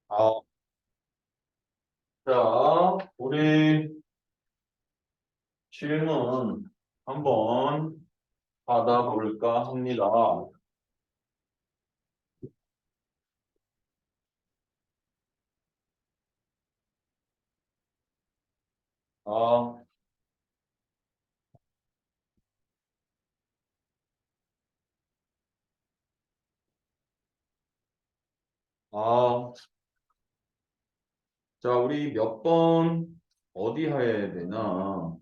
아, 자, 우리 질문 한번 받아볼까 합니다. 아, 아, 자, 우리 몇 번 어디 해야 되나?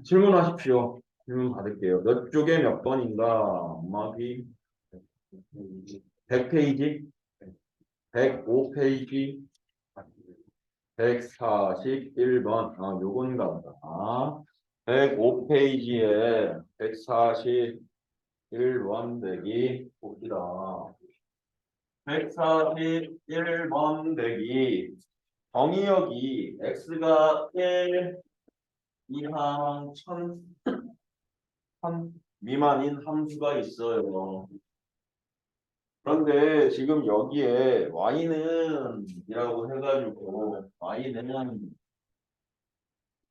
질문하십시오. 질문 받을게요. 몇 쪽에 몇 번인가? 엄마기 100페이지, 105페이지, 141번. 아, 요건가 보다. 105페이지에 141번 대기 봅시다. 141번 대기 정의역이 x가 1 이상 1000 미만인 함수가 있어요. 그런데 지금 여기에 y는 이라고 해가지고 y는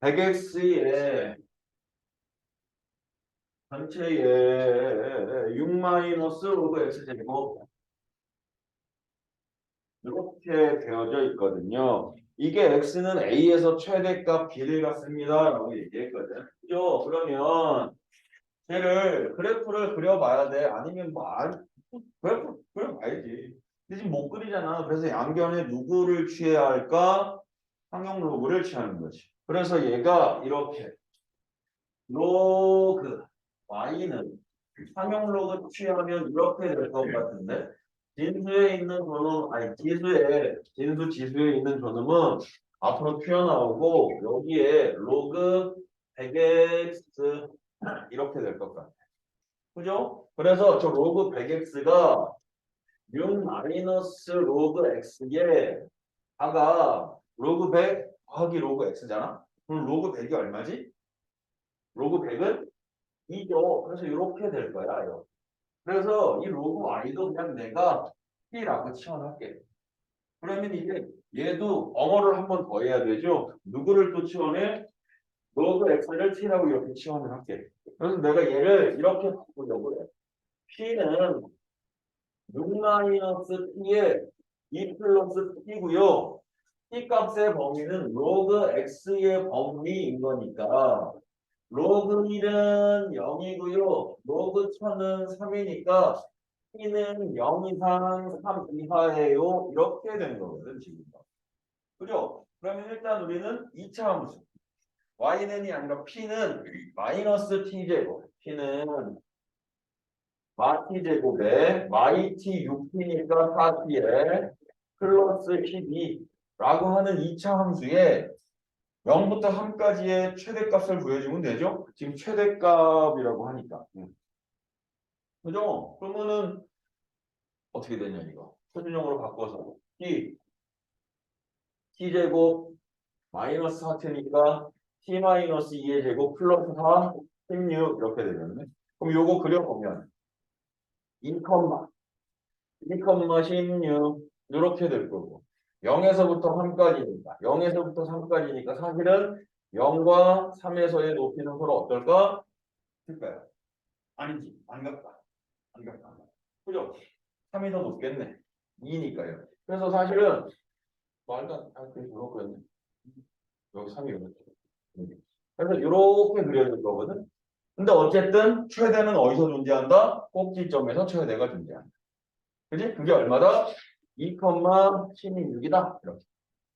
100x의 전체에 6 마이너스 로그 x제곱 이렇게 되어져 있거든요. 이게 x는 a에서 최대값 b를 갖습니다 라고 얘기했거든. 그죠? 그러면 얘를 그래프를 그려봐야 돼. 아니면 뭐 그래프 그려봐야지. 근데 지금 못 그리잖아. 그래서 양변에 누구를 취해야 할까? 상용 로그를 취하는 거지. 그래서 얘가 이렇게 로그 y는 상용 로그 취하면 이렇게 될 것 같은데 진수에 있는 존음 아니 지수에 있는 존음은 앞으로 튀어나오고 여기에 로그 100x 이렇게 될 것 같아. 그죠? 그래서 저 로그 100x가 6 마이너스 로그 x에 아가 로그 100 더하기 로그 x잖아? 그럼 로그 100이 얼마지? 로그 100은 2죠. 그래서 이렇게 될 거야. 이렇게. 그래서 이 로그 y도 그냥 내가 p라고 치환할게. 그러면 이제 얘도 엉어를 한 번 더 해야 되죠. 누구를 또 치환해? 로그 x를 t라고 이렇게 치환을 할게. 그래서 내가 얘를 이렇게 바꾸려고 해. p는 6 마이너스 t에 2 플러스 t고요. t 값의 범위는 로그 x의 범위인 거니까 로그 1은 0이고요. 로그 1000은 3이니까 t는 0 이상 3 이하예요. 이렇게 되는 거거든 지금. 그죠? 그러면 일단 우리는 2차 함수 y는이 아니라 p는 마이너스 t제곱 p는 마t제곱에 마이t 6p니까 4t에 플러스 12라고 하는 2차 함수에 0부터 3까지의 최대값을 구해주면 되죠? 지금 최대값이라고 하니까. 그죠? 그러면은 어떻게 되냐 이거. 표준형으로 바꿔서 t제곱 마이너스 4t니까 t 마이너스 2의 제곱 플러스 4 16 이렇게 되겠네. 그럼 요거 그려보면 2, 16 이렇게 될 거고 0에서부터 3까지니까 0에서부터 3까지니까 사실은 0과 3에서의 높이는 서로 어떨까? 될까요? 아니지. 안 같다. 안 같다. 그죠? 3이 더 높겠네. 2니까요. 그래서 사실은 말도 안 되게 그렇거든요. 여기 3이 이렇게. 그래서 이렇게 그려질 거거든. 근데 어쨌든 최대는 어디서 존재한다? 꼭지점에서 최대가 존재한다. 그지? 그게 얼마다? 2,16이다. 이렇게.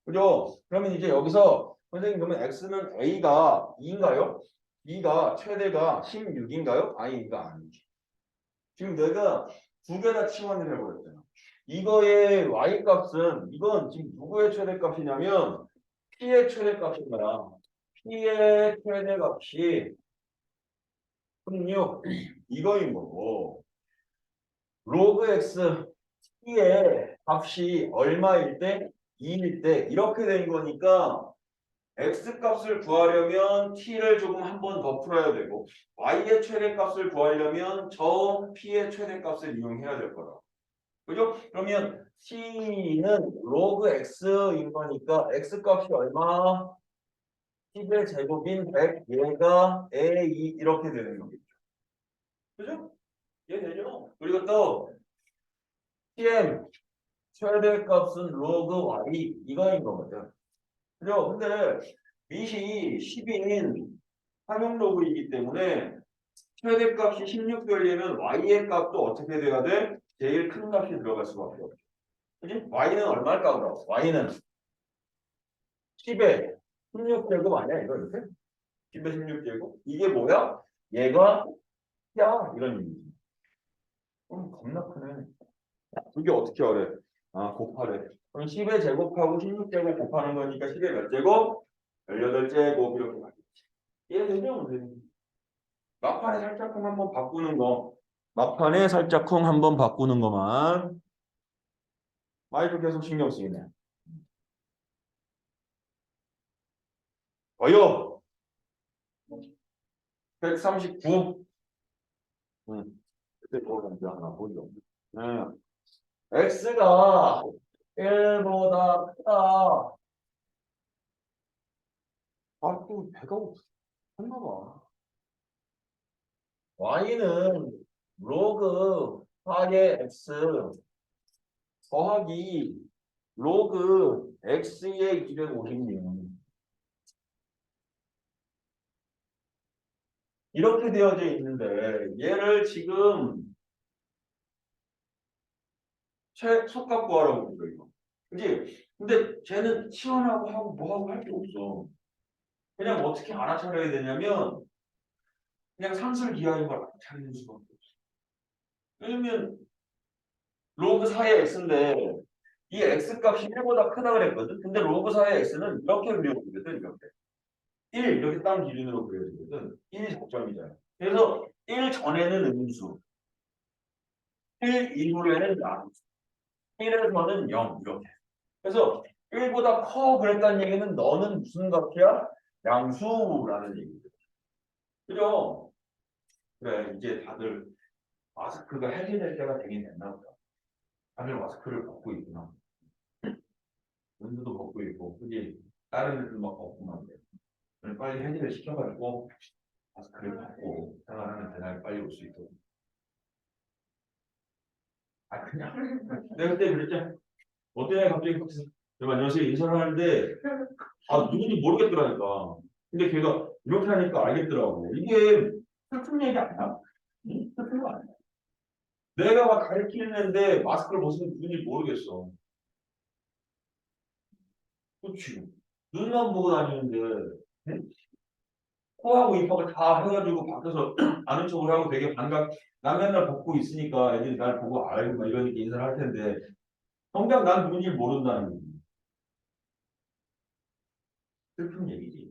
그죠? 그러면 이제 여기서 선생님 그러면 x는 a가 2인가요? b가 최대가 16인가요? 아닌가? 아니지. 지금 내가 두 개 다 치환을 해버렸잖아. 이거의 y 값은 이건 지금 누구의 최대값이냐면 p의 최대값인 거야. p의 최대값이 16 이거인 거고 로그 x t의 값이 얼마일 때? 2일 때 이렇게 된 거니까 x 값을 구하려면 t를 조금 한 번 더 풀어야 되고 y의 최대값을 구하려면 저 p의 최대값을 이용해야 될 거다. 그죠? 그러면 t는 로그 x인 거니까 x 값이 얼마? 10의 제곱인 100, 얘가 a 2 이렇게 되는 거겠죠. 그죠? 이해되죠? 그리고 또 tm 최대값은 로그 y 이거인 거거든. 그죠? 근데 밑이 10인 상용 로그이기 때문에 최대값이 16 되려면 y의 값도 어떻게 돼야 돼? 제일 큰 값이 들어갈 수밖에 없죠. 그지? y는 얼마일까 그럼? y는 10에 16제곱 아니야 이거 이렇게? 10에 16제곱? 이게 뭐야? 얘가 야 이런 의미지. 겁나 크네. 그게 어떻게 하래? 아 곱하래. 그럼 10의 제곱하고 16제곱 곱하는 거니까 10의 몇 제곱? 18제곱 이렇게 가겠지. 이해되죠? 선생님? 막판에 살짝쿵 한번 바꾸는 거. 막판에 살짝쿵 한번 바꾸는 거만. 마이크 계속 신경 쓰이네. 어요. 139. 그때 그거 하나 보죠. 네. x가 1보다 크다. 아, 또 배가 고팠나 봐. y는 로그 4의 x 더하기 로그 x의 256. 이렇게 되어져 있는데 얘를 지금 최소값 구하라고 그러죠, 이거. 그지? 근데 쟤는 시원하고 하고 뭐하고 할 게 없어. 그냥 어떻게 알아차려야 되냐면 그냥 상술기하인 걸 알아차리는 수밖에 없어. 왜냐면 로그 4의 x인데 이 x 값이 1보다 크다 그랬거든. 근데 로그 4의 x는 이렇게 그려지거든. 이렇게. 1 이렇게 딴 기준으로 그려지거든. 1이 적점이잖아. 그래서 1 전에는 음수, 1 이후에는 양수, 1에서는 0 이렇게. 그래서 1보다 커 그랬다는 얘기는 너는 무슨 값이야? 양수라는 얘기죠. 그죠? 그래 이제 다들 마스크가 해제될 때가 되긴 됐나 보다. 다들 마스크를 벗고 있구나. 은수도 벗고 있고 그게 다른 애들 막 벗고 한데 빨리 해제를 시켜가지고 마스크를 벗고 생활하는 그날 빨리 올 수 있도록. 아 그냥 내가 그때 그랬잖아. 어떤 애가 갑자기 안녕하세요 인사를 하는데 아 누군지 모르겠더라니까. 근데 걔가 이렇게 하니까 알겠더라고. 이게 슬픈 얘기 아니야? 응? 슬픈 거 아니야? 내가 막 가르치는데 마스크를 벗으면 누군지 모르겠어. 그렇지. 눈만 보고 다니는데 응? 코하고 입하고 다 해가지고 밖에서 아는 척을 하고 되게 반갑. 난 맨날 벗고 있으니까 애들이 날 보고 아이고 막 이러니까 인사를 할 텐데 정작 난 누군지 모른다는 거지. 슬픈 얘기지.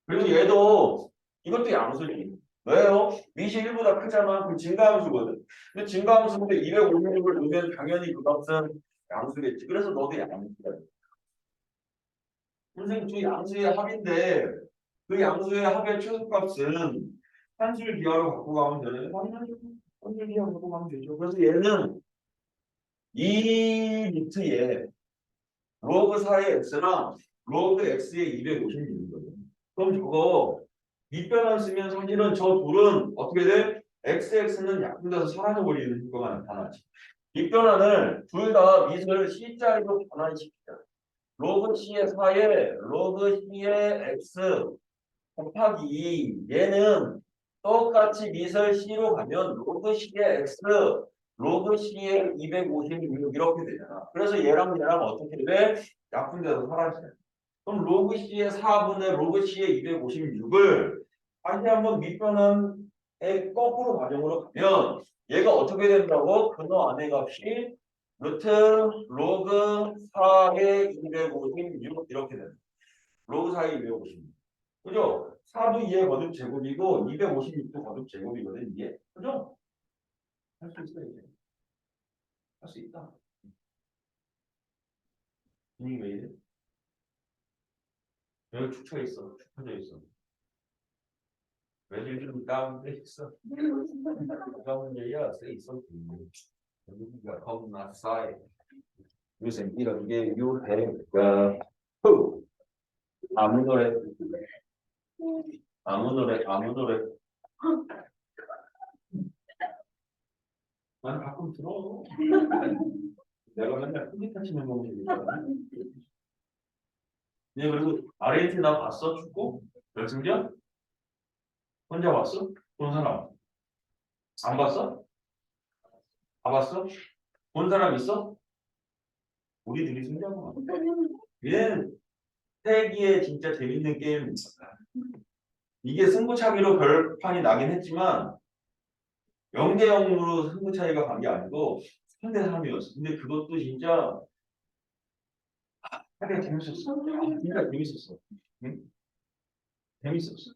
그리고 얘도 이것도 양수지. 왜요? 밑이 1보다 크잖아. 그럼 증가함수거든. 근데 증가함수인데 256을 넣으면 당연히 그 값은 양수겠지. 그래서 너도 양수야. 선생님 저 양수의 합인데 그 양수의 합의 최소값은 산술 기하로 갖고 가면 되는데 산술 기하로 갖고 가면 되죠. 그래서 얘는 이 루트에 로그 4의 x랑 로그 x의 256이거든. 그럼 저거 밑변환 쓰면 사실은 저 둘은 어떻게 돼? xx는 약분돼서 사라져버리는 효과가 나타나지. 밑변환을 둘 다 밑을 c자리로 변환시키자. 로그 c의 4에 로그 c의 x 곱하기 얘는 똑같이 밑을 c로 가면 로그 c의 x 로그 c의 256 이렇게 되잖아. 그래서 얘랑 얘랑 어떻게 돼? 약분돼서 사라지잖아. 그럼 로그 C의 4분의 로그 C의 256을 다시 한번 밑변환의 거꾸로 과정으로 가면 얘가 어떻게 된다고? 근호 안의 값이 루트 로그 4의 256 이렇게 된다. 로그 4의 256. 그죠? 4도 2의 거듭 제곱이고 256도 거듭 제곱이거든 이게. 그죠? 할 수 있어 이제. 할 수 있다. 분위기 왜 이래? 여기 축 처 있어. 축 처져 있어. 왜 지금 다운돼 있어? 누가 문제야? 써 있어. 여기가 겁나 싸해. 요새 이런 게 유행가. 후. 아무 노래, 아무 노래, 아무 노래. 난 가끔 들어. 내가 맨날 컴퓨터치는 몸이니까. 네, 그리고 아르헨티나 봤어? 축구? 결승전? 혼자 봤어? 본 사람? 안 봤어? 다 봤어? 본 사람 있어? 우리 둘이 승자구나. 얘는 세기에 진짜 재밌는 게임입니다. 이게 승부차기로 결판이 나긴 했지만 0대 0으로 승부차이가 간 게 아니고 3대 3이었어. 근데 그것도 진짜 되게 재밌었어. 진짜 재밌었어. 응? 재밌었어.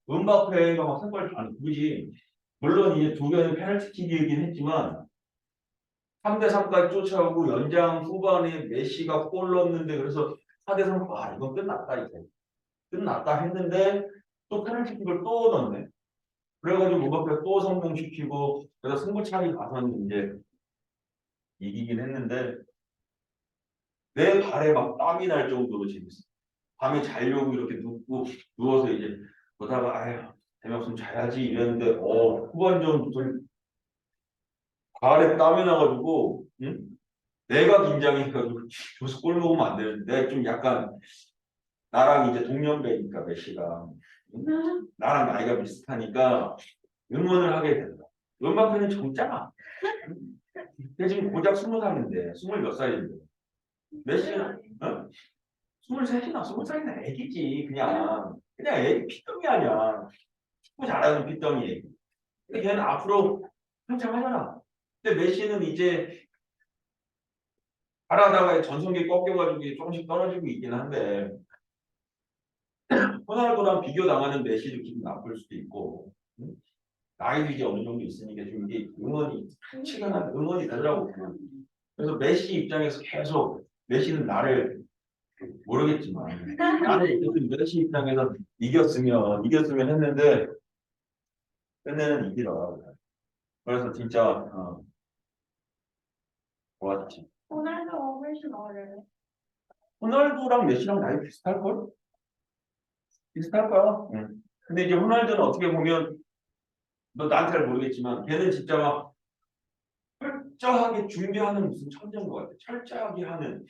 음바페가 막 선발 안 그지. 물론 이제 두 개는 페널티킥이긴 했지만 3대 3까지 쫓아오고 연장 후반에 메시가 골 넣었는데 그래서 4대 3, 와 이건 끝났다 이제. 끝났다 했는데 또 페널티킥을 또 넣네. 그래가지고 음바페가 또 성공시키고 그래서 승부차기 가서는 이제 이기긴 했는데 내 발에 막 땀이 날 정도로 재밌어. 밤에 자려고 이렇게 눕고 누워서 이제 보다가 아휴 재미없으면 자야지 이랬는데 후반전부터 발에 땀이 나가지고 응? 내가 긴장해가지고 여기서 골 먹으면 안 되는데 내가 좀 약간 나랑 이제 동년배니까 메시가 응? 나랑 나이가 비슷하니까 응원을 하게 된다. 음바페는 젊잖아. 걔 지금 고작 20살인데 20몇 살인데 메시는 어? 23이나 20살이나 애기지 그냥 애기 피덩이 아니야. 축구 잘하는 피덩이 애기. 근데 걔는 앞으로 한참 하잖아. 근데 메시는 이제 잘하다가 전성기 꺾여가지고 조금씩 떨어지고 있긴 한데 호날두랑 비교 당하는 메시도 기분 나쁠 수도 있고 응? 나이도 이제 어느 정도 있으니까 좀 이게 응원이 치근한 응원이 되더라고. 그래서 메시 입장에서 계속 메시는 나를 모르겠지만 나는 어쨌든 메시 입장에서 이겼으면 했는데 끝내는 이기더라. 그래서 진짜 좋았지. 호날두가 훨씬 어려요. 호날두랑 메시랑 나이 비슷할걸? 비슷할 거야. 응. 근데 이제 호날두는 어떻게 보면 너 나한테 잘 모르겠지만 걔는 진짜 막 철저하게 준비하는 무슨 천재인 것 같아. 철저하게 하는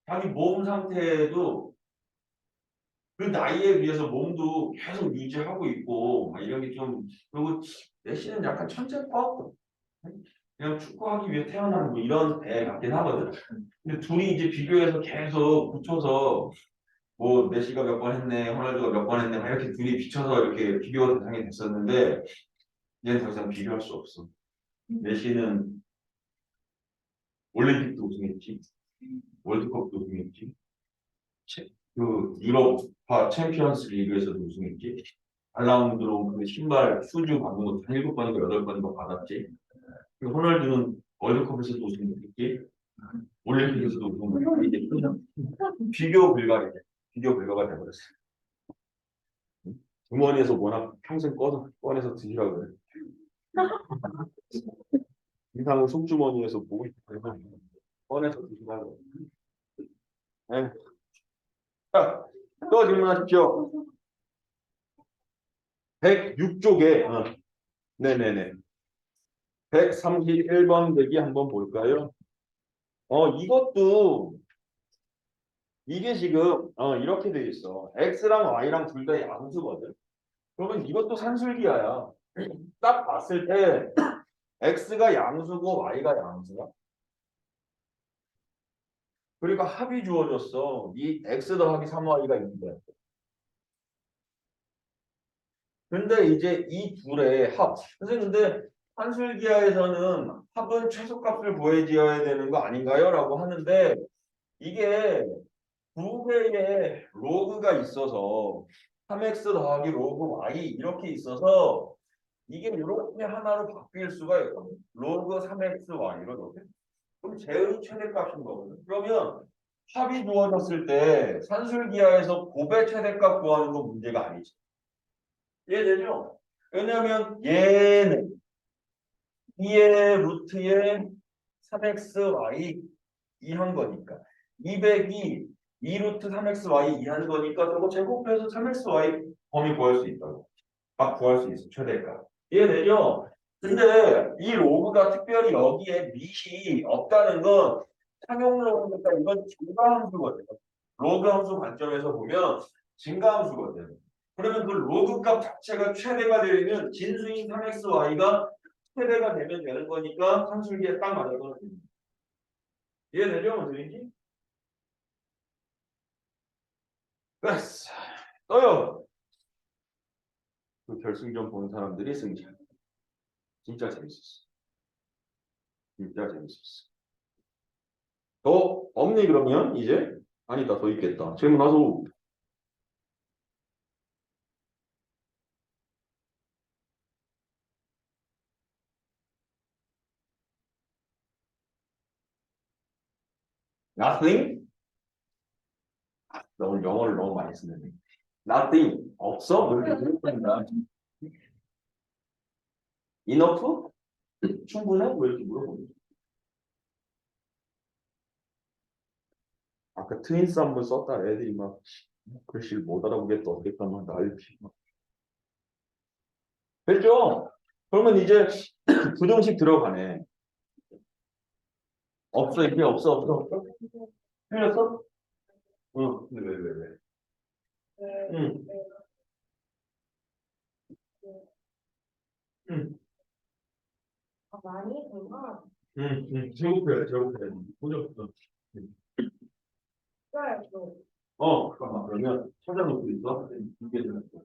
자기 몸 상태도 그 나이에 비해서 몸도 계속 유지하고 있고 막 이런 게 좀 그리고 메시는 약간 천재법 그냥 축구하기 위해 태어난 뭐 이런 애 같긴 하거든. 근데 둘이 이제 비교해서 계속 붙여서 뭐 메시가 몇 번 했네, 호날두가 몇 번 했네, 막 이렇게 둘이 비춰서 이렇게 비교 대상이 됐었는데 얘는 더 이상 비교할 수 없어. 메시는 올림픽도 우승했지, 월드컵도 우승했지, 그 유로파 챔피언스 리그에서도 우승했지, 알라운드로 그 신발 슈즈 받는 것도 한 7번인가 8번인가 받았지. 그리고 호날두는 월드컵에서도 우승했지, 올림픽에서도 우승했지. 이제 그냥 비교 불가해. 비교 불가가 돼버렸어. 주머니에서 워낙 평생 꺼내서 드시라고 그래. 이상은 속주머니에서 보고 싶어서 꺼내서 드시라고. 네. 자, 또 질문하십시오. 106쪽에, 네네네. 131번 대기 한번 볼까요? 이것도, 이게 지금, 이렇게 돼 있어. X랑 Y랑 둘 다 양수거든. 그러면 이것도 산술기하야. 딱 봤을 때, X가 양수고 Y가 양수야. 그러니까 합이 주어졌어. 이 X 더하기 3Y가 있는데. 근데 이제 이 둘의 합. 선생님, 근데 한술기하에서는 합은 최소값을 구해지어야 되는 거 아닌가요? 라고 하는데 이게 두 개의 로그가 있어서 3x 더하기 로그 y 이렇게 있어서 이게 이렇게 하나로 바뀔 수가 있거든. 로그 3xy 이렇게. 그럼 제의 최대값인 거거든. 그러면 합이 주어졌을 때 산술기하에서 곱의 최대값 구하는 건 문제가 아니지. 이해되죠? 왜냐면 얘는 2의 루트에 3xy 이한 거니까 200이 2루트 3xy 이한 거니까 저거 제곱해서 3xy 범위 구할 수 있다고. 막 구할 수 있어 최대값. 이해되죠? 근데 이 로그가 특별히 여기에 밑이 없다는 건 상용로그니까 이건 증가함수거든. 로그 함수 관점에서 보면 증가함수거든. 그러면 그 로그 값 자체가 최대가 되면 진수인 3xy가 최대가 되면 되는 거니까 산술기에 딱 맞아서 이해되죠? 무슨 얘기인지? 됐어. 떠요. 그 결승전 본 사람들이 승자. 진짜 재밌었어. 진짜 재밌었어. 더 없니 그러면 이제? 아니다 더 있겠다. 질문하소. Nothing? 너 오늘 영어를 너무 많이 쓰는데. Nothing 없어? 왜 이렇게 물어본다? Enough? 충분해? 왜 이렇게 물어보니? 아까 트윈스 한번 썼다 애들이 막 글씨를 못 알아보겠다 어떻게 하면 난리 막. 됐죠? 그러면 이제 부정식 들어가네. 없어 이게 없어. 틀렸어? 응. 근데 왜? 응. 응. 많이 되나? 응. 제곱해. 부정. 그래도 잠깐만. 그러면 찾아놓고 있어. 이게 되는 거.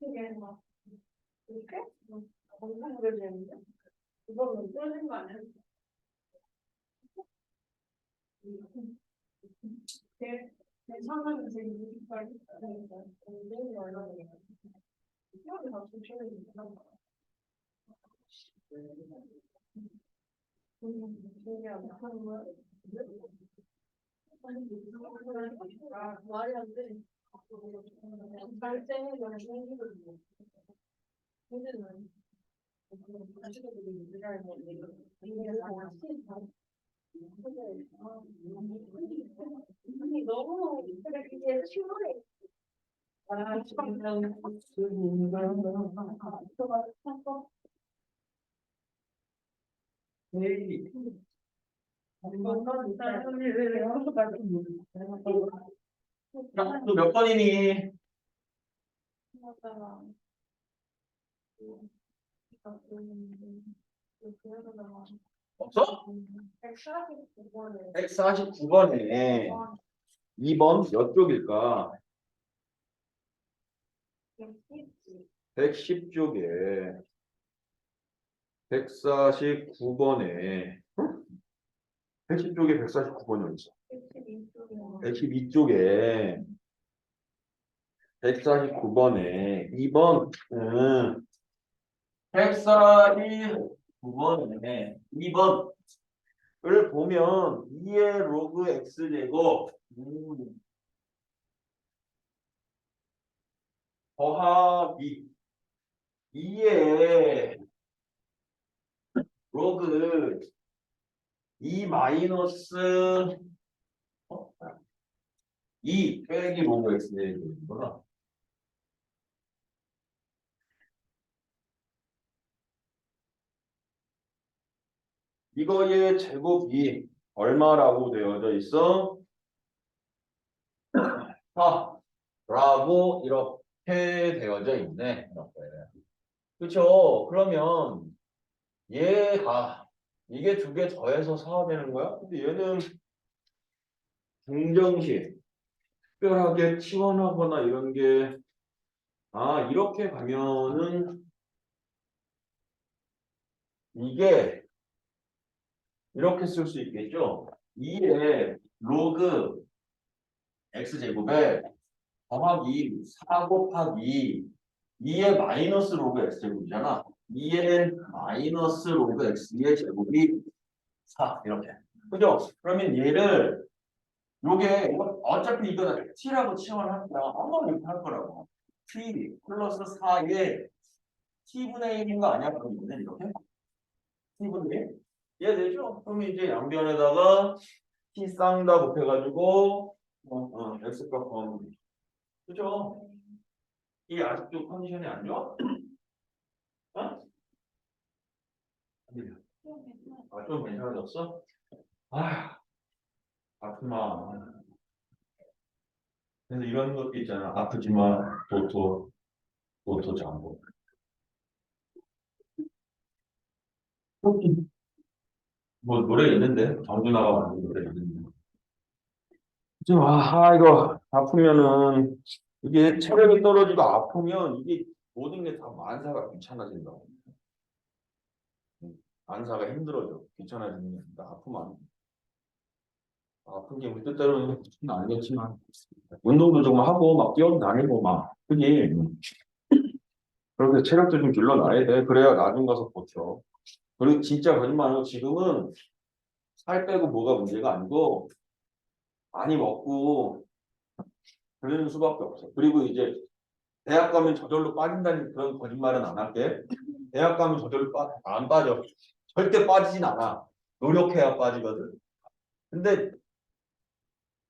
이게 막 이렇게 엄청 오래 되는데 이거는 뚫린 거 아니야? 괜찮으면 되게 무식하게 너무 얼마나 시간이 다 조심해야 되나? 신기하다. 하는 거야? 말이 안 돼. 발생이 너무 힘들거든요. 힘들면 아니 너무 이게 쉬워해. 아, 헤이. 너몇 번이니? 없어? 149번에 149번에 2번 몇 쪽일까? 110쪽에 149번에 110쪽에 149번이 어디 있어? 112쪽에 149번에 2번 149번에 2번을 보면 2의 로그 x제곱 더하기 2의 로그 2 마이너스 2 빼기 로그 x제곱이구나. 이거의 제곱이 얼마라고 되어져 있어? 4라고 이렇게 되어져 있네. 이렇게. 그렇죠? 그러면 얘가 이게 두 개 더해서 4 되는 거야? 근데 얘는 공정식 특별하게 치환하거나 이런 게 이렇게 가면은 이게 이렇게 쓸 수 있겠죠? 2의 로그 x제곱에 더하기 4 곱하기 2의 마이너스 로그 x제곱이잖아. 2의 마이너스 로그 x의 제곱이 4 이렇게. 그죠? 그러면 얘를 요게 어차피 이거는 t라고 치환을 할 거야. 아마 이렇게 할 거라고. t 플러스 4에 t분의 1인 거 아니야? 그럼 이거는 이렇게 t분의 1 이해되죠? 그러면 이제 양변에다가 t 쌍다 곱해가지고 x값 구하면 그죠? 이 아직도 컨디션이 안 좋아? 어? 아니야. 아, 좀 괜찮아졌어? 아휴, 아프마. 그래서 이런 것도 있잖아. 아프지만 도토 장고. 뭐 노래 있는데 정준하가 만든 노래 있는데. 지금 이거 아프면은 이게 체력이 떨어지고 아프면 이게 모든 게 다 만사가 귀찮아진다고. 만사가 힘들어져. 귀찮아지는 게 아니라 아프면 안 돼. 아픈 게 우리 뜻대로는 아니겠지만 운동도 좀 하고 막 뛰어다니고 막 그게 그렇게 체력도 좀 길러놔야 돼. 그래야 나중 가서 버텨. 그리고 진짜 거짓말하고 지금은 살 빼고 뭐가 문제가 아니고 많이 먹고 그러는 수밖에 없어. 그리고 이제 대학 가면 저절로 빠진다는 그런 거짓말은 안 할게. 대학 가면 저절로 안 빠져. 절대 빠지진 않아. 노력해야 빠지거든. 근데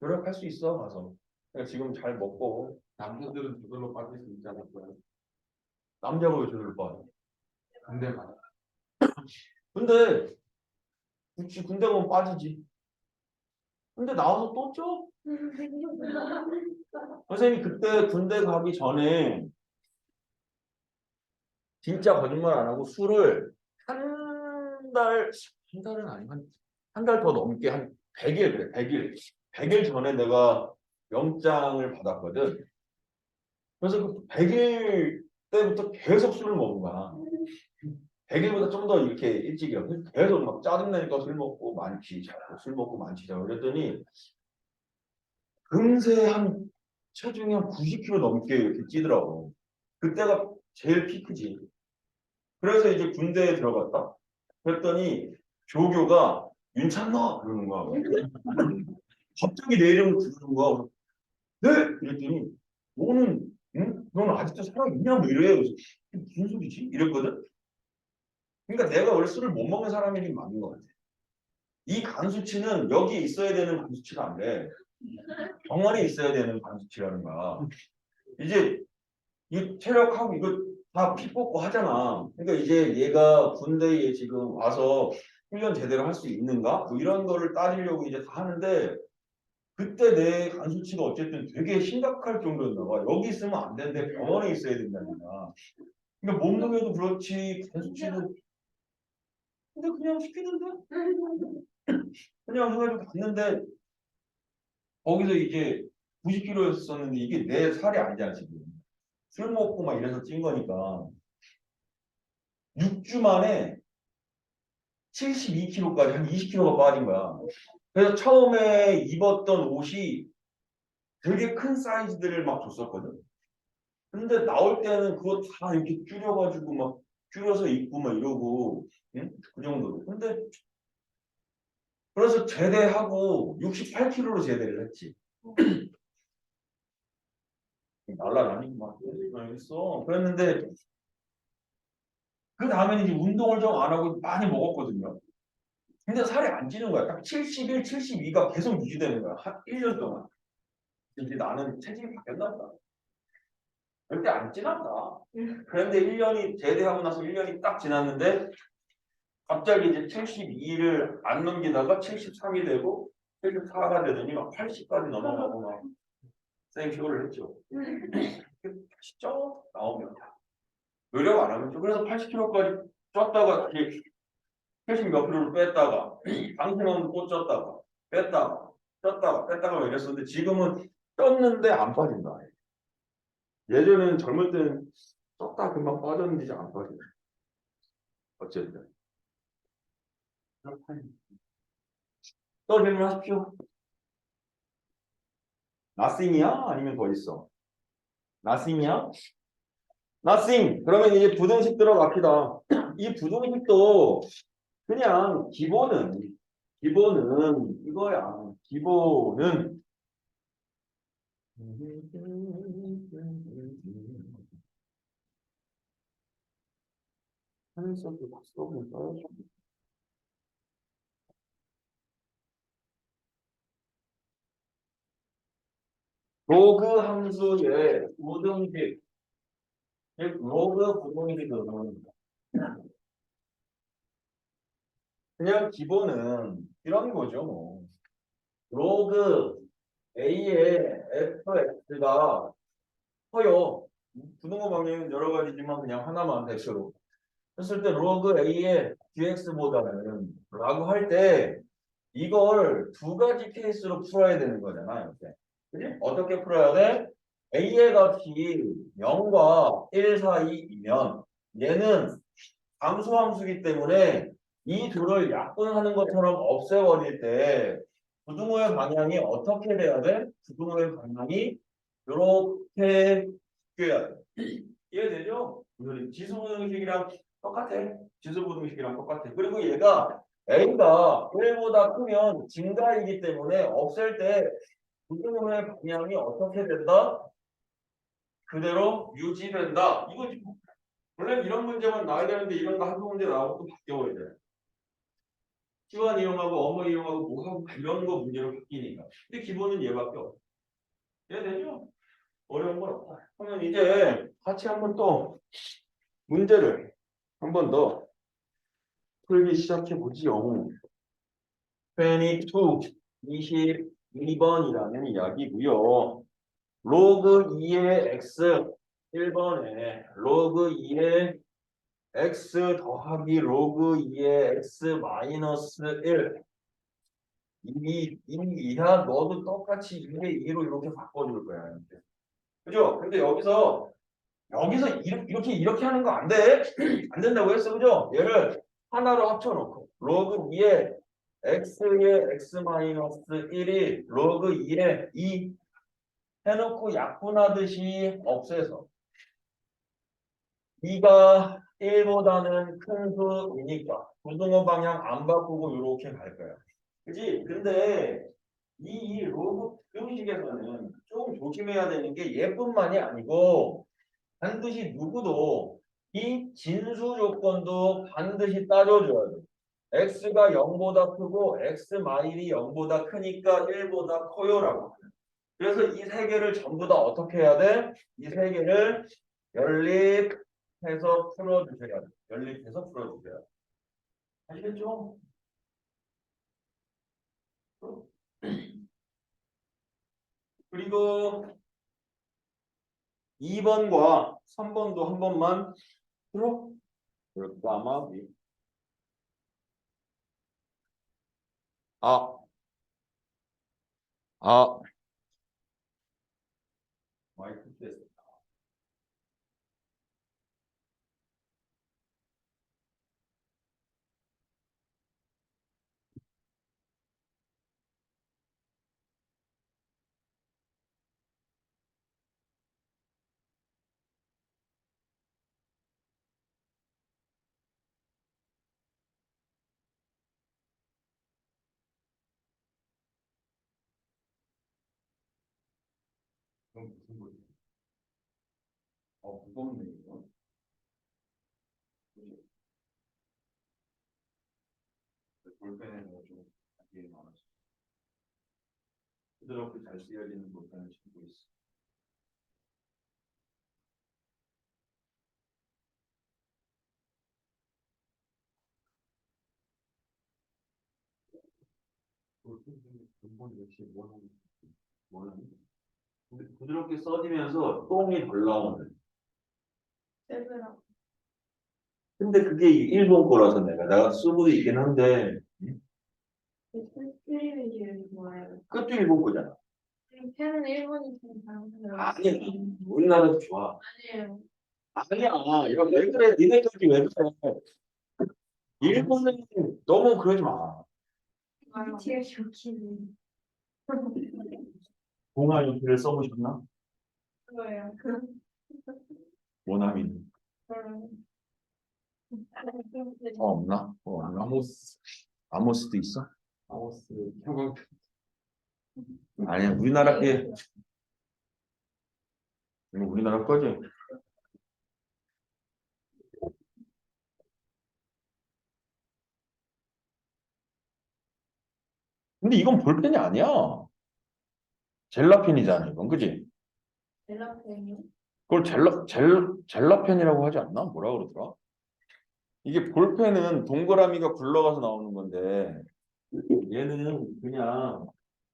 노력할 수 있어 가서. 그러니까 지금 잘 먹고 남자들은 저절로 빠질 수 있잖아. 남자가 왜 저절로 빠져? 군대 가. 근데 그치 군대 가면 빠지지. 근데 나와서 또 쪄? 선생님이 그때 군대 가기 전에 진짜 거짓말 안 하고 술을 한 달은 아니고 한 달 더 넘게 한 100일 그래 100일 전에 내가 영장을 받았거든. 그래서 그 100일 때부터 계속 술을 먹은 거야. 100일보다 좀 더 이렇게 일찍이야. 계속 막 짜증나니까 술 먹고 많지자고 술 먹고 많지자고 그랬더니 금세 한 체중이 한 90kg 넘게 이렇게 찌더라고. 그때가 제일 피크지. 그래서 이제 군대에 들어갔다. 그랬더니 조교가 윤찬너 그러는 거야. 갑자기 내 이름을 부르는 거야. 네? 이랬더니 너는 응? 너는 아직도 살아있냐? 뭐 이래. 그래서 무슨 소리지? 이랬거든. 그러니까 내가 원래 술을 못 먹는 사람이긴 맞는 것 같아. 이 간 수치는 여기 있어야 되는 간 수치가 안 돼. 병원에 있어야 되는 간 수치라는 거야. 이제 이 체력하고 이거 다 피 뽑고 하잖아. 그러니까 이제 얘가 군대에 지금 와서 훈련 제대로 할 수 있는가? 뭐 이런 거를 따지려고 이제 다 하는데 그때 내 간 수치가 어쨌든 되게 심각할 정도였나 봐. 여기 있으면 안 되는데 병원에 있어야 된다는 거야. 그러니까 몸무게도 그렇지 간 수치도 근데 그냥 시키는데 그냥 해가지고 갔는데 거기서 이제 90kg였었는데 이게 내 살이 아니잖아 지금. 술 먹고 막 이래서 찐 거니까 6주 만에 72kg까지 한 20kg가 빠진 거야. 그래서 처음에 입었던 옷이 되게 큰 사이즈들을 막 줬었거든. 근데 나올 때는 그거 다 이렇게 줄여가지고 막 줄여서 입고 막 이러고 응? 그 정도로. 근데 그래서 제대하고 68kg로 제대를 했지. 날라다니고 막 했어. 그랬는데 그 다음에는 이제 운동을 좀 안 하고 많이 먹었거든요. 근데 살이 안 찌는 거야. 딱 71, 72가 계속 유지되는 거야. 한 1년 동안. 이제 나는 체질이 바뀌었나 보다. 절대 안 찌났다. 그런데 1년이 제대하고 나서 1년이 딱 지났는데 갑자기 이제 72를 안 넘기다가 73이 되고 74가 되더니 막 80까지 넘어가고 막 생쇼를 했죠. 다시 쪄 나오면 노력 안 하면 쪄. 그래서 80kg까지 쪘다가 다시 70 몇 킬로를 뺐다가 당신은 또 쪘다가 뺐다가 쪘다가 뺐다가 이랬었는데 지금은 쪘는데 안 빠진다. 예전에는 젊을 때는 쪘다 금방 빠졌는데 이제 안 빠지네. 어쨌든 또 질문하십시오. nothing이야? 아니면 더 있어? nothing이야? nothing. 그러면 이제 부등식 들어갑시다. 이 부등식도 그냥 기본은 기본은 이거야. 기본은 하늘색도 다 써볼까요? 로그 함수의 부등식, 즉 로그 부등식은 그냥 기본은 이런 거죠, 뭐. 로그 A의 fx가 커요. 부등호 방향은 여러 가지지만 그냥 하나만 대표로 했을 때 로그 A의 dx보다는 라고 할 때 이걸 두 가지 케이스로 풀어야 되는 거잖아요. 이렇게. 그지? 어떻게 풀어야 돼? A의 값이 0과 1 사이이면 얘는 감소함수기 때문에 이 둘을 약분하는 것처럼 없애버릴 때 부등호의 방향이 어떻게 돼야 돼? 부등호의 방향이 이렇게 바뀌어야 돼. 이해되죠? 지수부등식이랑 똑같아. 지수부등식이랑 똑같아. 그리고 얘가 A가 1보다 크면 증가이기 때문에 없앨 때 부등호의 방향이 어떻게 된다? 그대로 유지된다. 이거지. 원래 이런 문제만 나와야 되는데 이런 거 한두 문제 나오고 또 바뀌어야 돼. 시간 이용하고 업무 이용하고 뭐 하고 이런 거 문제로 바뀌니까. 근데 기본은 얘밖에 없어. 이해되죠? 어려운 건 없다. 그러면 이제 같이 한번 또 문제를 한 번 더 풀기 시작해 보지요. 22, 22번이라는 이야기고요. 로그 2의 x 1번에 로그 2의 x 더하기 로그 2의 x 마이너스 1 이하 너도 똑같이 2의 2로 이렇게 바꿔줄 거야. 이렇게. 그죠? 근데 여기서 이렇게 하는 거 안 돼. 안 된다고 했어. 그죠? 얘를 하나로 합쳐놓고 로그 2의 x의 x 마이너스 1이 로그 2의 2 해놓고 약분하듯이 없애서 2가 1보다는 큰 수이니까 부등호 방향 안 바꾸고 이렇게 갈 거야. 그지? 근데 이 로그 형식에서는 조금 조심해야 되는 게 얘뿐만이 아니고 반드시 누구도 이 진수 조건도 반드시 따져줘야 돼. x가 0보다 크고 x 마일이 0보다 크니까 1보다 커요라고. 그래서 이 세 개를 전부 다 어떻게 해야 돼? 이 세 개를 연립해서 풀어주셔야 돼. 연립해서 풀어주셔야 돼. 아시겠죠? 그리고 2번과 3번도 한 번만 풀어. 그럴까 아마 아, 아, 마이크 테스트. 그럼 무슨 거지? 무겁네 이거. 그치? 볼펜에는 좀 이게 많았어. 부드럽게 잘 쓰여지는 볼펜을 쓰고 있어. 볼펜 근본 역시 뭐는 부드럽게 써지면서 똥이 덜 나오는. 세브라. 근데 그게 일본 거라서 내가 쓰고 있긴 한데 스크림이 제일 좋아요. 그것도 일본 거잖아. 펜은 일본이 제일 잘하는 아니야. 우리나라도 좋아. 아니에요. 아니야. 야, 왜 그래? 니네까지 왜 그래? 일본은 너무 그러지 마. 제일 좋기는. 동아 연필을 써보셨나? 그거예요. 원아민. 없나? 아모스도 있어? 아모스 형광 아니야, 우리나라 게 이거 우리나라 거지. 근데 이건 볼펜이 아니야. 젤라펜이잖아, 이건, 그지? 젤라펜이. 그걸 젤라펜이라고 하지 않나? 뭐라 그러더라? 이게 볼펜은 동그라미가 굴러가서 나오는 건데, 얘는 그냥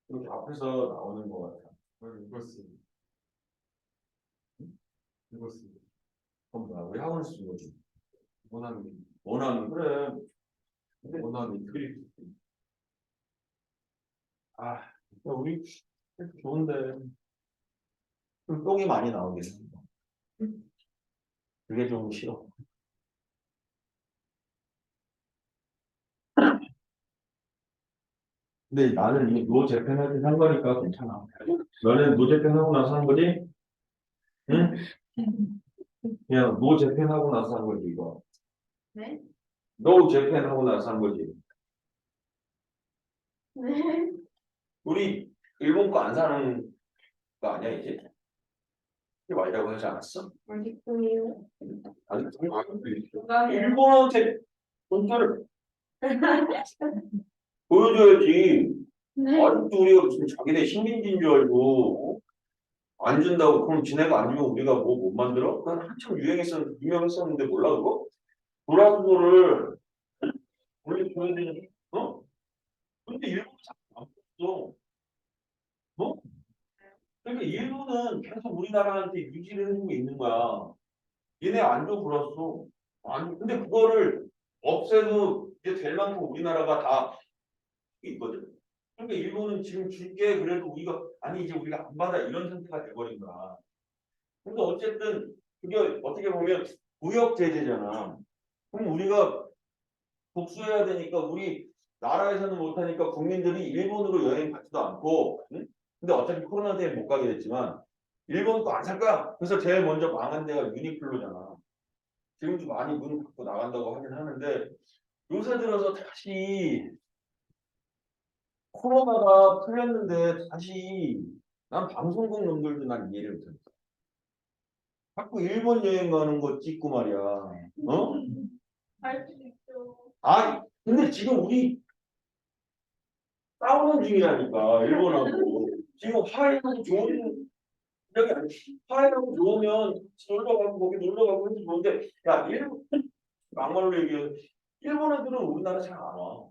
이렇게 앞에서 나오는 거 같아. 이거스 이거스 그럼 뭐야? 우리 학원에서 쓴 거지. 원하는 원하는, 그래. 근데 원하는 그리, 아, 우리 좋은데. 좀 똥이 많이 나오긴 해. 그게 좀 싫어. 근데 나는 이 노재팬한테 산 거니까 괜찮아. 너는 노재팬 하고 나서 한 거지? 응? 그냥 노재팬 하고 나서 한 거지, 이거. 네? 노재팬 하고 나서 한 거지. 네. 우리 일본 거 안 사는 거 아니야, 이제? 이게 말이라고 하지 않았어? 어디군요? 아니, 누가 해요? 일본한테 돈들을 보여줘야지. 네. 아직도 우리가 무슨 자기네 식민지인 줄 알고 안 준다고 그럼 지네가 안 주면 우리가 뭐 못 만들어? 그건 한참 유명했었는데 몰라 그거? 브라보를 원래 보여주는 어? 근데 일본은 잘안 썼어. 뭐? 그러니까 일본은 계속 우리나라한테 유지를 해주고 있는 거야. 얘네 안 줘 불었어. 아니 근데 그거를 없애도 이제 될 만큼 우리나라가 다 있거든. 그러니까 일본은 지금 줄게 그래도 우리가 아니 이제 우리가 안 받아 이런 상태가 돼버린 거야. 근데 어쨌든 그게 어떻게 보면 무역 제재잖아. 그럼 우리가 복수해야 되니까 우리 나라에서는 못하니까 국민들이 일본으로 여행 가지도 않고, 응? 근데 어차피 코로나 때문에 못 가게 됐지만 일본 거 안 살 거야. 그래서 제일 먼저 망한 데가 유니클로잖아. 지금도 많이 문 닫고 나간다고 하긴 하는데 요새 들어서 다시 코로나가 풀렸는데 다시 난 방송국 놈들도 난 이해를 못해. 자꾸 일본 여행 가는 거 찍고 말이야. 어? 할 수도 있죠. 아, 근데 지금 우리 싸우는 중이라니까, 일본하고. 지금 화해하고 좋은, 여기 아니, 화해하고 좋으면 놀러 가고, 거기 놀러 가고 해도 좋은데, 야, 일본, 막말로 얘기해. 일본 애들은 우리나라 잘 안 와.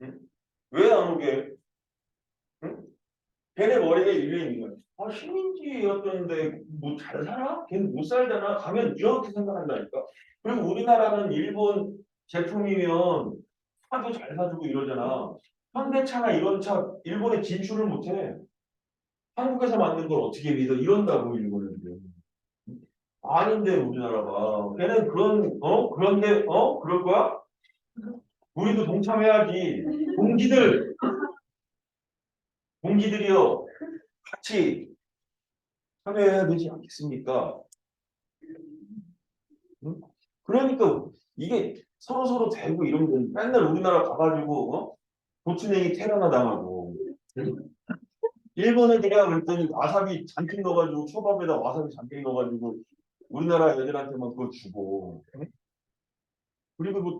응? 왜 안 오게? 응? 걔네 머리가 일려 있는 거야. 아, 식민지였던데, 뭐 잘 살아? 걔는 못 살잖아. 가면 이렇게 생각한다니까. 그리고 우리나라는 일본 제품이면 차도 잘 사주고 이러잖아. 현대차나 이런 차 일본에 진출을 못해. 한국에서 만든 걸 어떻게 믿어? 이런다고 일본은. 아닌데 우리나라가. 걔는 그런데 그럴 거야? 우리도 동참해야지. 동지들 동지들이요 같이 참여해야 되지 않겠습니까? 응? 그러니까 이게 서로 대고 이러면 맨날 우리나라 가가지고 도치냉이 테러나 당하고. 일본 애들이야 그랬더니 와사비 잔뜩 넣어가지고 초밥에다 와사비 잔뜩 넣어가지고 우리나라 애들한테만 그거 주고. 그리고 뭐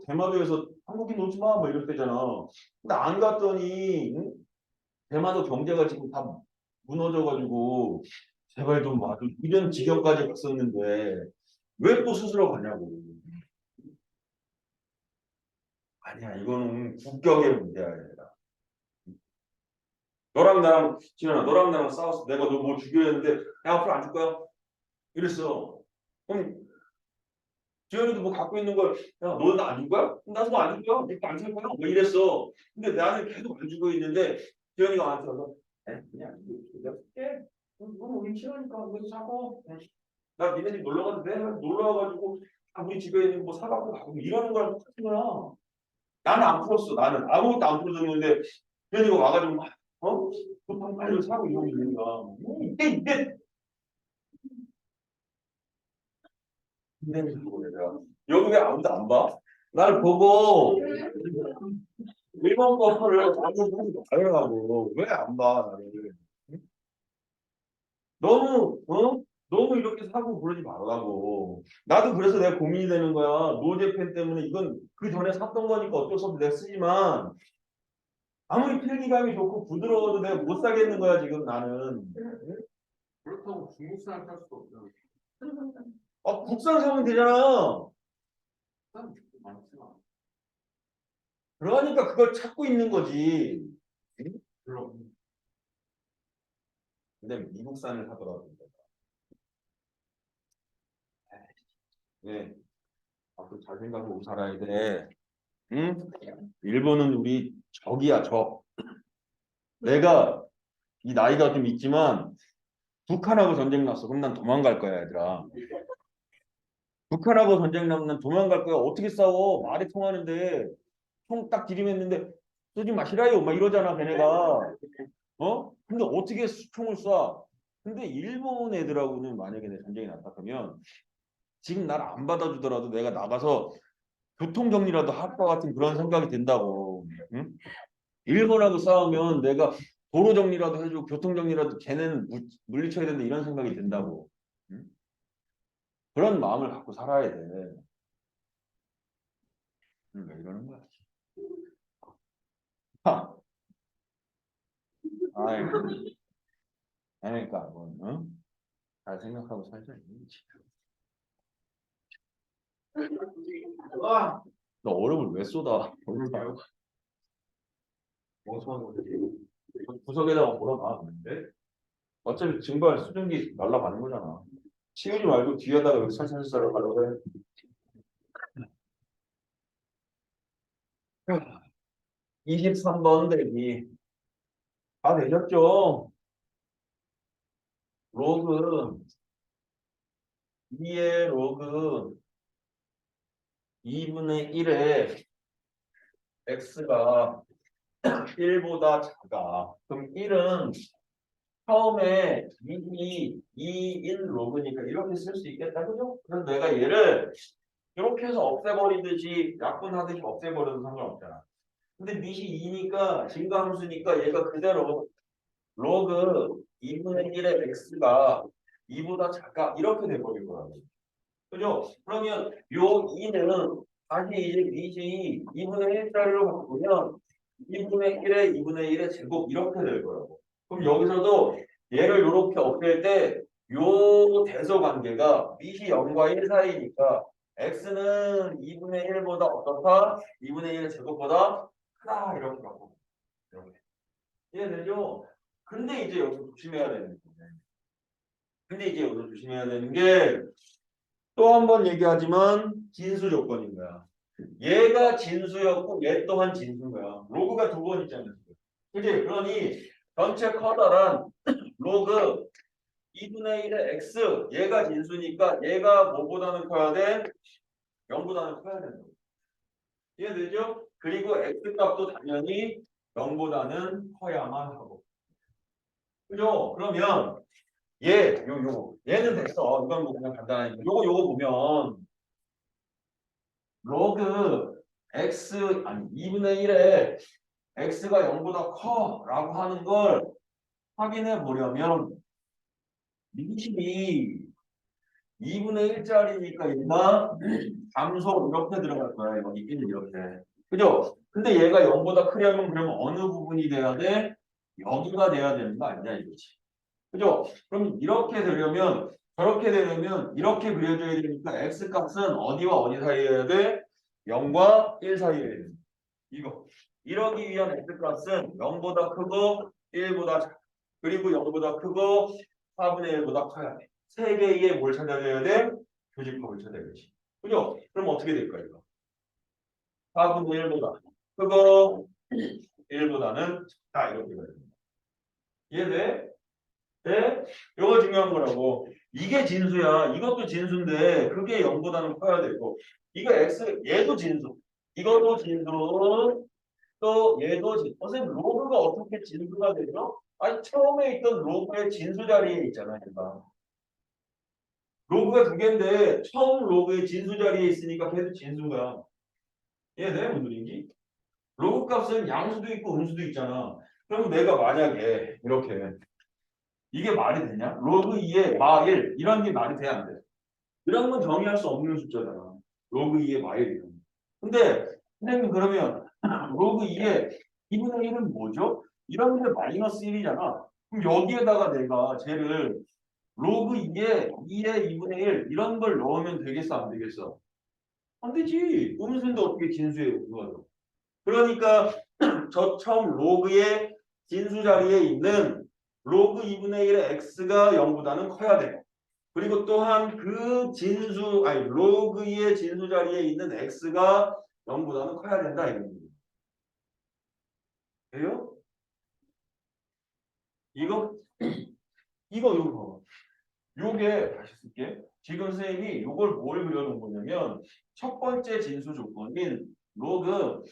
대마도에서 한국인 오지 마, 뭐 이럴 때잖아. 근데 안 갔더니 응? 대마도 경제가 지금 다 무너져가지고 제발 좀 와줘 이런 지경까지 갔었는데 왜 또 스스로 가냐고. 아니야 이거는 국격의 문제야 얘들아. 너랑 나랑 지현아 너랑 나랑 싸웠어. 내가 너 뭐 죽여야 했는데 야 앞으로 안 줄 거야. 이랬어. 그럼 지현이도 뭐 갖고 있는 걸, 야, 너는 안 줄 거야? 나도 안 줄 거야. 너도 안줄 거야? 뭐 이랬어. 근데 나는 계속 안 주고 있는데, 지현이가 나한테 와서, 그냥, 내가 쓸게. 그럼 우리 친하니까, 그거 사고. 나 니네 집 놀러 가도 돼? 놀러 와가지고, 우리 집에 있는 거 사갖고 가고, 이러는 거랑 똑같은 거야. 나는 안 풀었어. 나는 아무것도 안 풀어줬는데, 지현이가 와가지고, 막, 급한 빨리 사고 이러고 있는 거야. 이게, 내가 여기 왜 아무도 안 봐? 나를 보고 일본 거를 자꾸 말하라고. 왜 안 봐, 나를. 응? 너무 이렇게 사고 그러지 말라고. 나도 그래서 내가 고민이 되는 거야. 노제펜 때문에 이건 그 전에 샀던 거니까 어쩔 수 없이 내가 쓰지만 아무리 필기감이 좋고 부드러워도 내가 못 사겠는 거야, 지금 나는. 그렇다고 중국산을 살 수도 없잖아. 국산 사면 되잖아. 싼 많지만. 그러니까 그걸 찾고 있는 거지. 물론 근데 미국산을 사더라고. 네. 앞으로 잘 생각하고 살아야 돼. 응? 일본은 우리 적이야, 적. 내가 이 나이가 좀 있지만 북한하고 전쟁 났어. 그럼 난 도망갈 거야, 얘들아. 북한하고 전쟁 나면 난 도망갈 거야. 어떻게 싸워? 말이 통하는데 총 딱 들이맸는데 쏘지 마시라요. 막 이러잖아, 걔네가. 어? 근데 어떻게 총을 쏴? 근데 일본 애들하고는 만약에 내 전쟁이 났다 그러면 지금 날 안 받아주더라도 내가 나가서 교통정리라도 할 것 같은 그런 생각이 든다고. 응? 일본하고 싸우면 내가 도로 정리라도 해주고 교통 정리라도 걔는 물리쳐야 된다 이런 생각이 든다고. 응? 그런 마음을 갖고 살아야 돼. 왜 이러는 거야? 하! 아이, 그러니까 뭐, 응? 잘 생각하고 살자. 와! 너 얼음을 왜 쏟아? 그러게요. 멍청한 거지. 구석에다가 몰아놔. 근데 어차피 증거할 수증기 날라가는 거잖아. 치우지 말고 뒤에다가 여기 살살살 하려고 해. 23번 대기. 다 되셨죠? 로그 2의 로그 2분의 1에 x가 1보다 작아. 그럼 1은 처음에 2인 로그니까 이렇게 쓸 수 있겠다. 그죠? 그래서 내가 얘를 이렇게 해서 없애버리듯이 약분하듯이 없애버려도 상관없잖아. 근데 밑이 2니까 증가함수니까 얘가 그대로 로그 2분의 1의 x가 2보다 작아. 이렇게 돼버릴 거라고. 그죠? 그러면 요 2는 다시 이제 밑이 2분의 1짜리로 바꾸면 2분의 1의 2분의 1의 제곱 이렇게 될 거라고. 그럼 여기서도 얘를 이렇게 없앨 때 요 대소 관계가 밑이 0과 1 사이니까 x는 2분의 1보다 어떻다? 2분의 1의 제곱보다 크다 이렇게 바꾸고 이렇게 이해되죠? 근데 이제 여기서 조심해야 되는 게 근데 이제 여기서 조심해야 되는 게 또 한 번 얘기하지만 진수 조건인 거야. 얘가 진수였고 얘 또한 진수인 거야. 로그가 두 번 있잖아. 그지? 그러니 전체 커다란 로그 2분의 1의 x 얘가 진수니까 얘가 뭐보다는 커야 돼? 0보다는 커야 된다. 이해되죠? 그리고 x 값도 당연히 0보다는 커야만 하고. 그죠? 그러면 얘는 됐어. 이건 뭐 그냥 간단하니까. 요거 보면 로그 x 아니 2분의 1에 x가 0보다 커라고 하는 걸 확인해 보려면 미심이 2분의 1짜리니까 얘가 감소 이렇게 들어갈 거야. 여기 1 이렇게. 그죠? 근데 얘가 0보다 크려면 그러면 어느 부분이 돼야 돼? 여기가 돼야 되는 거 아니냐 이거지. 그죠? 그럼 이렇게 되려면 저렇게 되려면 이렇게 그려줘야 되니까 x 값은 어디와 어디 사이여야 돼? 0과 1 사이에 돼. 이거. 이러기 위한 x 값은 0보다 크고 1보다 작고 그리고 0보다 크고 4분의 1보다 커야 돼. 세 개의 뭘 찾아내야 돼? 교집합을 찾아야지. 그죠? 그럼 어떻게 될까 이거? 4분의 1보다 크고 1보다는 작다 이렇게 돼야 됩니다. 이해돼? 네? 이거 중요한 거라고. 이게 진수야. 이것도 진수인데 그게 0보다는 커야 되고 이거 x 얘도 진수. 이것도 진수. 또 얘도 진수. 선생님 로그가 어떻게 진수가 되죠? 아니 처음에 있던 로그의 진수 자리에 있잖아. 얘가. 로그가 두 개인데 처음 로그의 진수 자리에 있으니까 걔도 진수인 거야. 이해돼? 무슨 얘기? 로그 값은 양수도 있고 음수도 있잖아. 그럼 내가 만약에 이렇게 이게 말이 되냐? 로그 2의 마 1 이런 게 말이 돼 안 돼? 이런 건 정의할 수 없는 숫자잖아. 로그 2의 마 1 이런. 근데 선생님 그러면 로그 2의 2분의 1은 뭐죠? 이런 게 마이너스 1이잖아. 그럼 여기에다가 내가 쟤를 로그 2의 2분의 1 이런 걸 넣으면 되겠어 안 되겠어? 안 되지. 음수인데 어떻게 진수에 넣어줘? 그러니까 저 처음 로그의 진수 자리에 있는 로그 2분의 1의 x가 0보다는 커야 돼. 그리고 또한 그 진수, 아니 로그의 진수 자리에 있는 x가 0보다는 커야 된다 이런 얘기예요. 돼요? 이거 이거 요게 다시 쓸게. 지금 선생님이 요걸 뭘 그려놓은 거냐면 첫 번째 진수 조건인 로그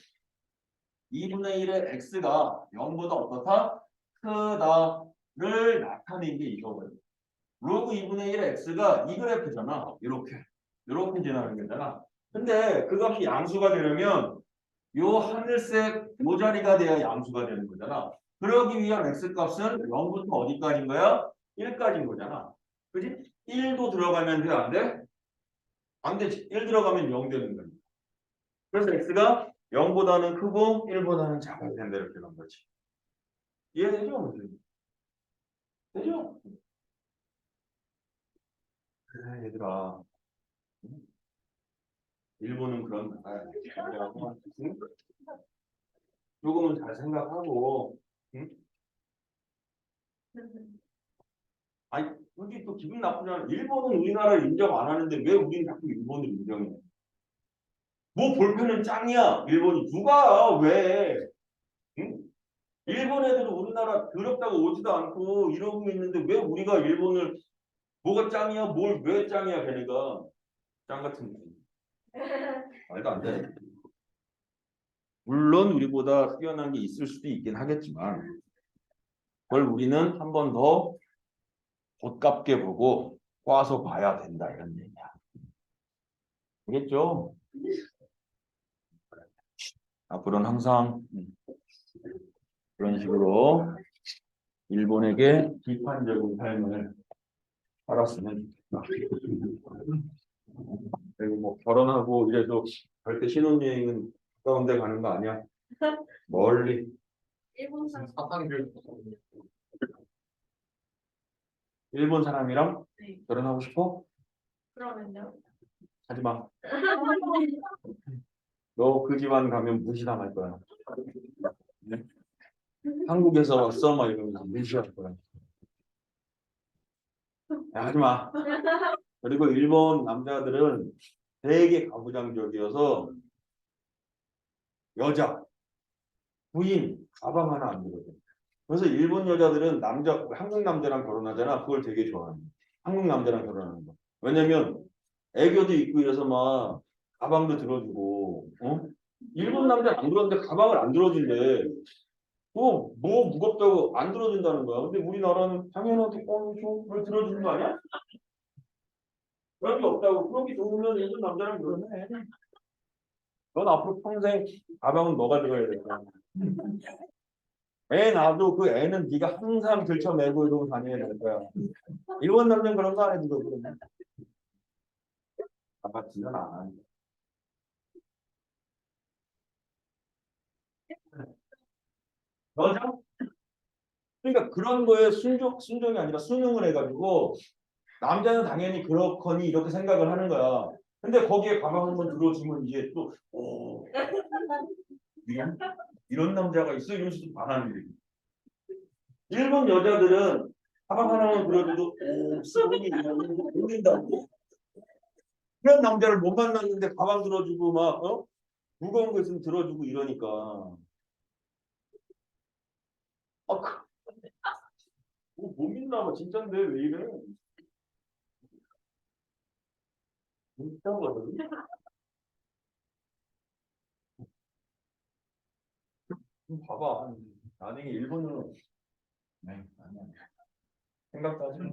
2분의 1의 x가 0보다 어떻다? 크다를 나타낸 게 이거거든. 로그 2분의 1의 x가 이 그래프잖아. 이렇게 지나가는 거잖아. 근데 그 값이 양수가 되려면 요 하늘색 요 자리가 돼야 양수가 되는 거잖아. 그러기 위한 x 값은 0부터 어디까지인 거야? 1까지인 거잖아. 그지? 1도 들어가면 돼, 안 돼? 안 되지. 1 들어가면 0 되는 거야. 그래서 x가 0보다는 크고 1보다는 작아야 된다 이렇게 된 거지. 이해되죠? 무슨? 되죠? 그래 얘들아. 일본은 그런 나라야. 그래갖고, 응? 조금은 잘 생각하고, 응? 아니, 여기 또 기분 나쁘잖아. 일본은 우리나라를 인정 안 하는데 왜 우리는 자꾸 일본을 인정해? 뭐 볼펜은 짱이야. 일본이 누가 왜? 응? 일본 애들은 우리나라 더럽다고 오지도 않고 이러고 있는데 왜 우리가 일본을 뭐가 짱이야? 뭘 왜 짱이야? 걔네가 짱 같은 거. 말도 안 돼. 물론 우리보다 뛰어난 게 있을 수도 있긴 하겠지만 그걸 우리는 한 번 더 가깝게 보고 꽈서 봐야 된다 이런 얘기야. 알겠죠? 앞으로는 항상 그런 식으로 일본에게 비판적인 삶을 살았으면 좋겠다. 그리고 뭐 결혼하고 이래도 절대 신혼여행은 가까운 데 가는 거 아니야? 멀리. 일본 사람. 사탕들 일본 사람이랑 네. 결혼하고 싶어? 그러면요? 하지 마. 너 그 집안 가면 무시당할 거야. 네? 한국에서 왔어? 막 이러면서 무시할 거야. 야, 하지 마. 그리고 일본 남자들은 되게 가부장적이어서 여자, 부인, 가방 하나 안 들거든. 그래서 일본 여자들은 한국 남자랑 결혼하잖아. 그걸 되게 좋아하는 거야. 한국 남자랑 결혼하는 거. 왜냐면 애교도 있고 이래서 막 가방도 들어주고, 어? 일본 남자는 안 들었는데 가방을 안 들어준대. 뭐 무겁다고 안 들어준다는 거야. 근데 우리나라는 당연하게 뭘 들어주는 거 아니야? 그런 게 없다고. 그런 게 좋으면 일본 남자랑 결혼해. 넌 앞으로 평생 가방은 너가 들어야 될 거야. 애 낳아도 그 애는 네가 항상 들쳐매고 이러고 다녀야 될 거야. 일본 남자는 그런 거 안 해주고 그러네. 아파트는 안 하는 거야. 여자? 그러니까 그런 거에 순종이 아니라 순응을 해가지고 남자는 당연히 그렇거니 이렇게 생각을 하는 거야. 근데 거기에 가방 한번 들어주면 이제 또, 이런, 이런 남자가 있어? 이러면서 좀 반하는 거지. 일본 여자들은 가방 하나만 들어줘도, 수긍이 울린다고. 그런 남자를 못 만났는데 가방 들어주고 막, 무거운 거 있으면 들어주고 이러니까. 아, 못 믿나 봐. 진짠데 왜 이래? 진짜거든. 봐봐. 나중에 일본은, 네, 아니야. 생각도 하지 마.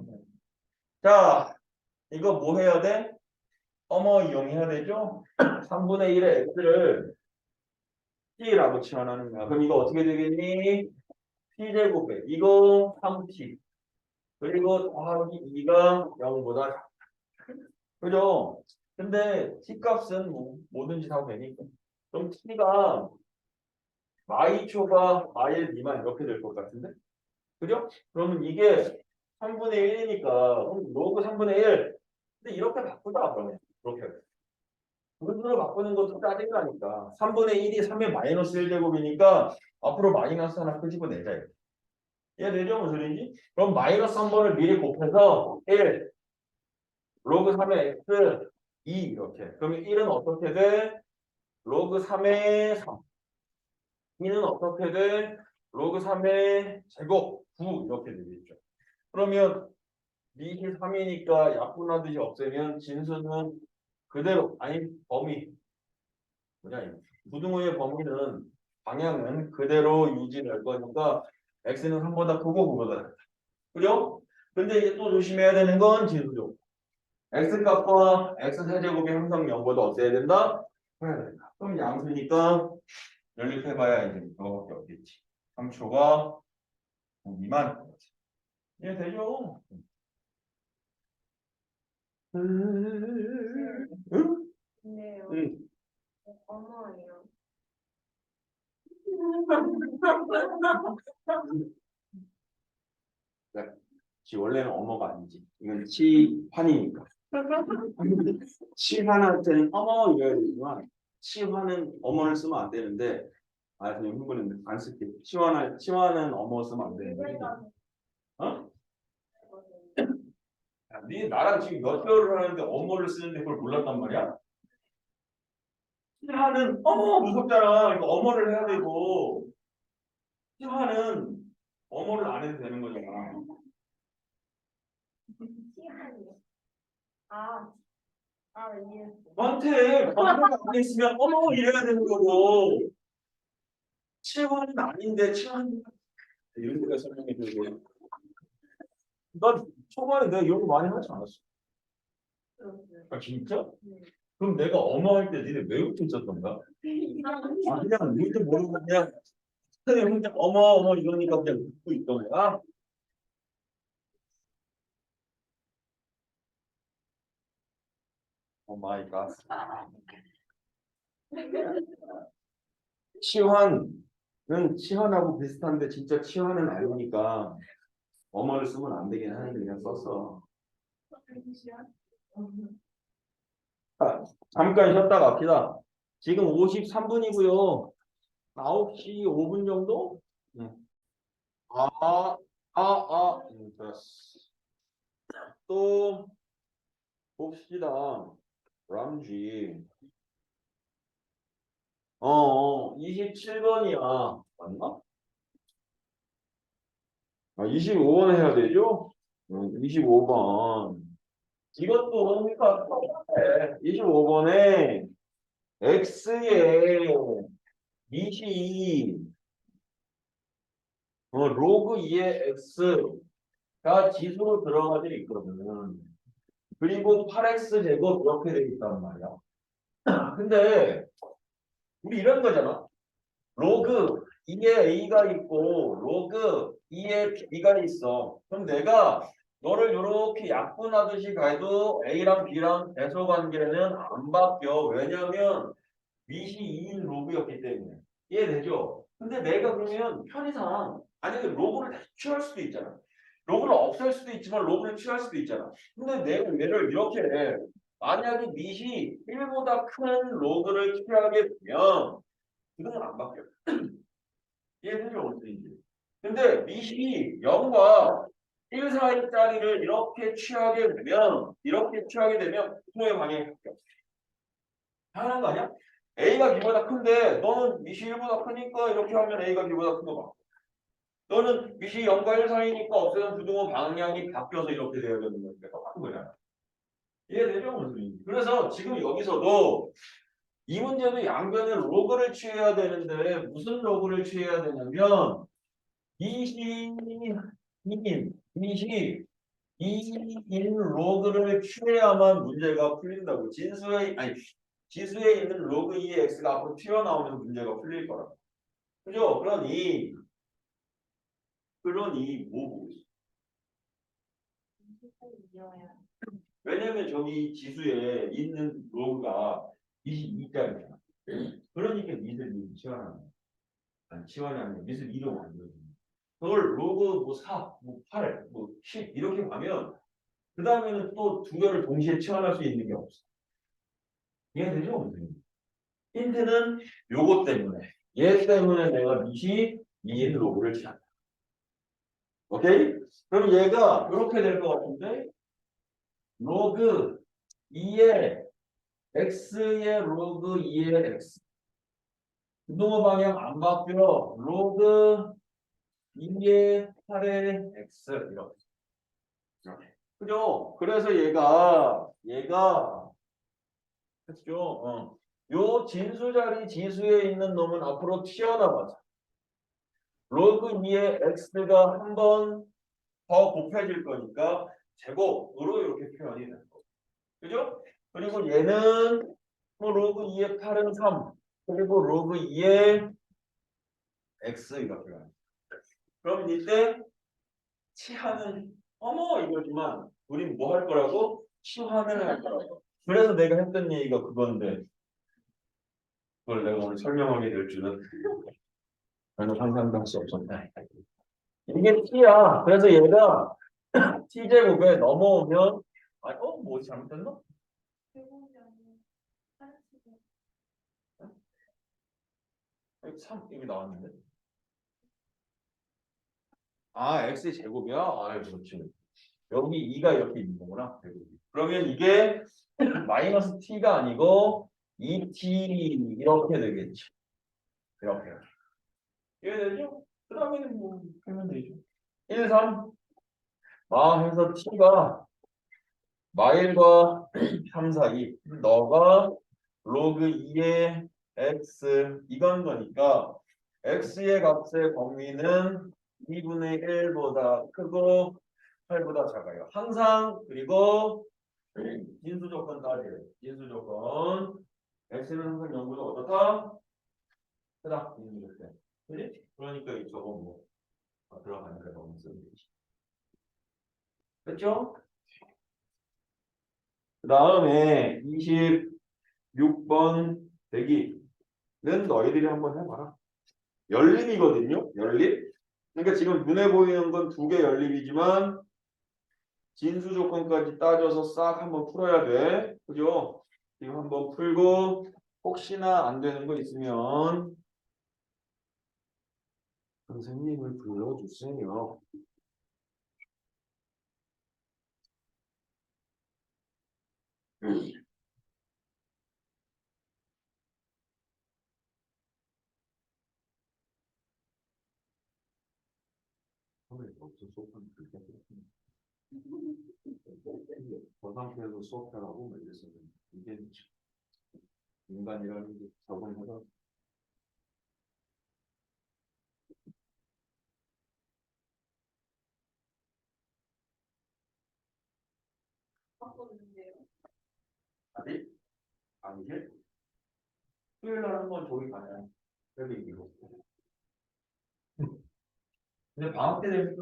자, 이거 뭐 해야 돼? 이용해야 되죠? 3분의 1의 x를 t라고 치환하는 거야. 그럼 이거 어떻게 되겠니? t제곱에 이거 3t 그리고 더하기 2가 0보다 작다. 그죠? 근데 t 값은 뭐든지 다 되니까. 그럼 t가 y초가 y 미만 이렇게 될 것 같은데? 그죠? 그러면 이게 3분의 1이니까 로그 3분의 1. 근데 이렇게 바꾸자 그러면. 이렇게. 분수로 바꾸는 것도 짜증나니까. 3분의 1이 3의 마이너스 1제곱이니까 앞으로 마이너스 하나 끄집어내자. 이렇게. 이해되죠? 무슨 소리지? 그럼 마이너스 한 번을 미리 곱해서 1 로그 3의 x 2 이렇게. 그러면 1은 어떻게 돼? 로그 3의 3. 2는 어떻게 돼? 로그 3의 제곱 9 이렇게 되겠죠. 그러면 미시 3이니까 약분하듯이 없애면 진수는 그대로 아니 범위 뭐냐 이거. 부등호의 범위는 방향은 그대로 유지될 거니까 x는 3보다 크고 9보다 작다. 그죠? 근데 이제 또 조심해야 되는 건 진수죠. x값과 x세제곱이 항상 0보다 어때야 된다? 해야 된다. 그럼 양수니까 연립해봐야 이제 이거밖에 없겠지. 3초가 2만. 이해되죠? 응? 근데요. 응. 어머예요. 지 원래는 언어가 아니지. 이건 치환이니까. 치환할 때는 어머 이래야 되지만 치환은 어머를 쓰면 안 되는데 아 선생님 흥분했는데 안 쓸게. 치환은 어머 쓰면 안 되는데. 어? 야, 네 나랑 지금 몇 개월을 하는데 어머를 쓰는데 그걸 몰랐단 말이야? 치환은 어머 무섭잖아. 이거 어머를 해야 되고 치환은 어머를 안 해도 되는 거잖아. 시한이요. 아, 이해했어. 너한테 어머가 안 있으면 어머 이래야 되는 거고 치환은 아닌데 치환 이런 데가 설명해 주고 난 초반에 내가 이런 거 많이 하지 않았어. 그렇어요. 아 진짜? 네. 그럼 내가 어머 할 때 니네 왜 웃고 있었던가? 아 그냥 누구도 모르고 그냥 선생님 혼자 어머 어머 이러니까 그냥 웃고 있던 거야? 오 마이 갓. 치환은 치환하고 비슷한데 진짜 치환은 아니니까 어머를 쓰면 안 되긴 하는데 그냥 썼어. 아, 잠깐 쉬었다 갑시다. 지금 53분이고요. 9시 5분 정도? 응. 됐어. 또 봅시다. 람쥐. 27번이야. 맞나? 아, 25번 해야 되죠? 25번. 이것도 그러니까 똑같아. 25번에 x의 미시 로그 2의 x가 지수로 들어가져 있거든. 그리고 8x 제곱 이렇게 돼 있단 말이야. 근데 우리 이런 거잖아. 로그 2에 a가 있고 로그 2에 b가 있어. 그럼 내가 너를 이렇게 약분하듯이 가도 a랑 b랑 대소 관계는 안 바뀌어. 왜냐면 밑이 2인 로그였기 때문에. 이해되죠? 근데 내가 그러면 편의상 만약에 로그를 다시 취할 수도 있잖아. 로그를 없앨 수도 있지만 로그를 취할 수도 있잖아. 근데 내가 얘를 이렇게 해. 만약에 밑이 1보다 큰 로그를 취하게 되면 이거는 안 바뀌어. 이해되죠? 어떻게인지. 근데 밑이 0과 1 사이짜리를 이렇게 취하게 되면 부호의 방향이 바뀌어. 당연한 거 아니야? A가 B보다 큰데 너는 밑이 1보다 크니까 이렇게 하면 A가 B보다 큰 거 봐. 너는 밑이 0과 1 사이니까 없애는 부등호 방향이 바뀌어서 이렇게 돼야 되는 건데 똑같은 거잖아. 이해되죠? 무슨 말인지. 그래서 지금 여기서도 이 문제도 양변에 로그를 취해야 되는데 무슨 로그를 취해야 되냐면 이시 2인 로그를 취해야만 문제가 풀린다고. 진수의 아니 지수에 있는 로그 2의 x가 앞으로 튀어나오면서 문제가 풀릴 거라. 그죠? 그러니 뭐 보고 있어? 왜냐면 저기 지수에 있는 로그가 22짜리잖아. 그러니까 미술 2 치환하는 거야. 아니, 치환이 아니라 미술 2로 만들어주는 거야. 그걸 로그 뭐 4, 뭐 8, 뭐 10 이렇게 가면 그 다음에는 또 두 개를 동시에 치환할 수 있는 게 없어. 이해되죠? 선생님? 힌트는 요거 때문에. 얘 때문에 내가 미시 2인 로그를 치환한다. 오케이? 그럼 얘가 이렇게 될 것 같은데 로그 2의 x의 로그 2의 x 분동호 방향 안 바뀌어 로그 2의 8의 x 이렇게 그죠? 그래서 얘가 그죠? 요 진수 자리 지수에 있는 놈은 앞으로 튀어나가자. 로그 2의 x가 한 번 더 곱해질 거니까 제곱으로 이렇게 표현이 되는 거. 그죠? 그리고 얘는 뭐 로그 2의 8은 3 그리고 로그 2의 x 이렇게 가요. 그럼 이때 치환은 어머 이거지만 우린 뭐 할 거라고? 치환을 할 거라고. 그래서 내가 했던 얘기가 그건데 그걸 내가 오늘 설명하게 될 줄은 저는 상상도 할 수 없었다. 이게 t야. 그래서 얘가 t제곱에 넘어오면 뭐 잘못됐나? 여기 3 여기 나왔는데. x의 제곱이야? 그렇지. 여기 2가 이렇게 있는 거구나. 제곱이. 그러면 이게 마이너스 t가 아니고 2t 이렇게 되겠지. 이렇게. 이해되죠? 그 다음에는 뭐 하면 되죠. 1, 3. 해서 t가 마일과 3 사이. 너가 로그 2의 x 이건 거니까 x의 값의 범위는 2분의 1보다 크고 8보다 작아요. 항상 그리고 진수 조건 따져요. 진수 조건. x는 항상 0보다 어떻다? 크다. 진수 조건. 그지? 그러니까 이 저거 뭐 들어가니까 너무 쓰면 되지. 됐죠? 그 다음에 26번 대기는 너희들이 한번 해봐라. 연립이거든요. 연립. 그러니까 지금 눈에 보이는 건 두 개 연립이지만 진수 조건까지 따져서 싹 한번 풀어야 돼. 그죠? 지금 한번 풀고 혹시나 안 되는 거 있으면 선생님을 불러주세요. 저 상태에서 수업하라고 말했었는데 이게 인간이라는 게 적응해서 아니? 아니지? 수요일 날 한번 저기 가냐? 여기 이기고. 근데 방학 때 되면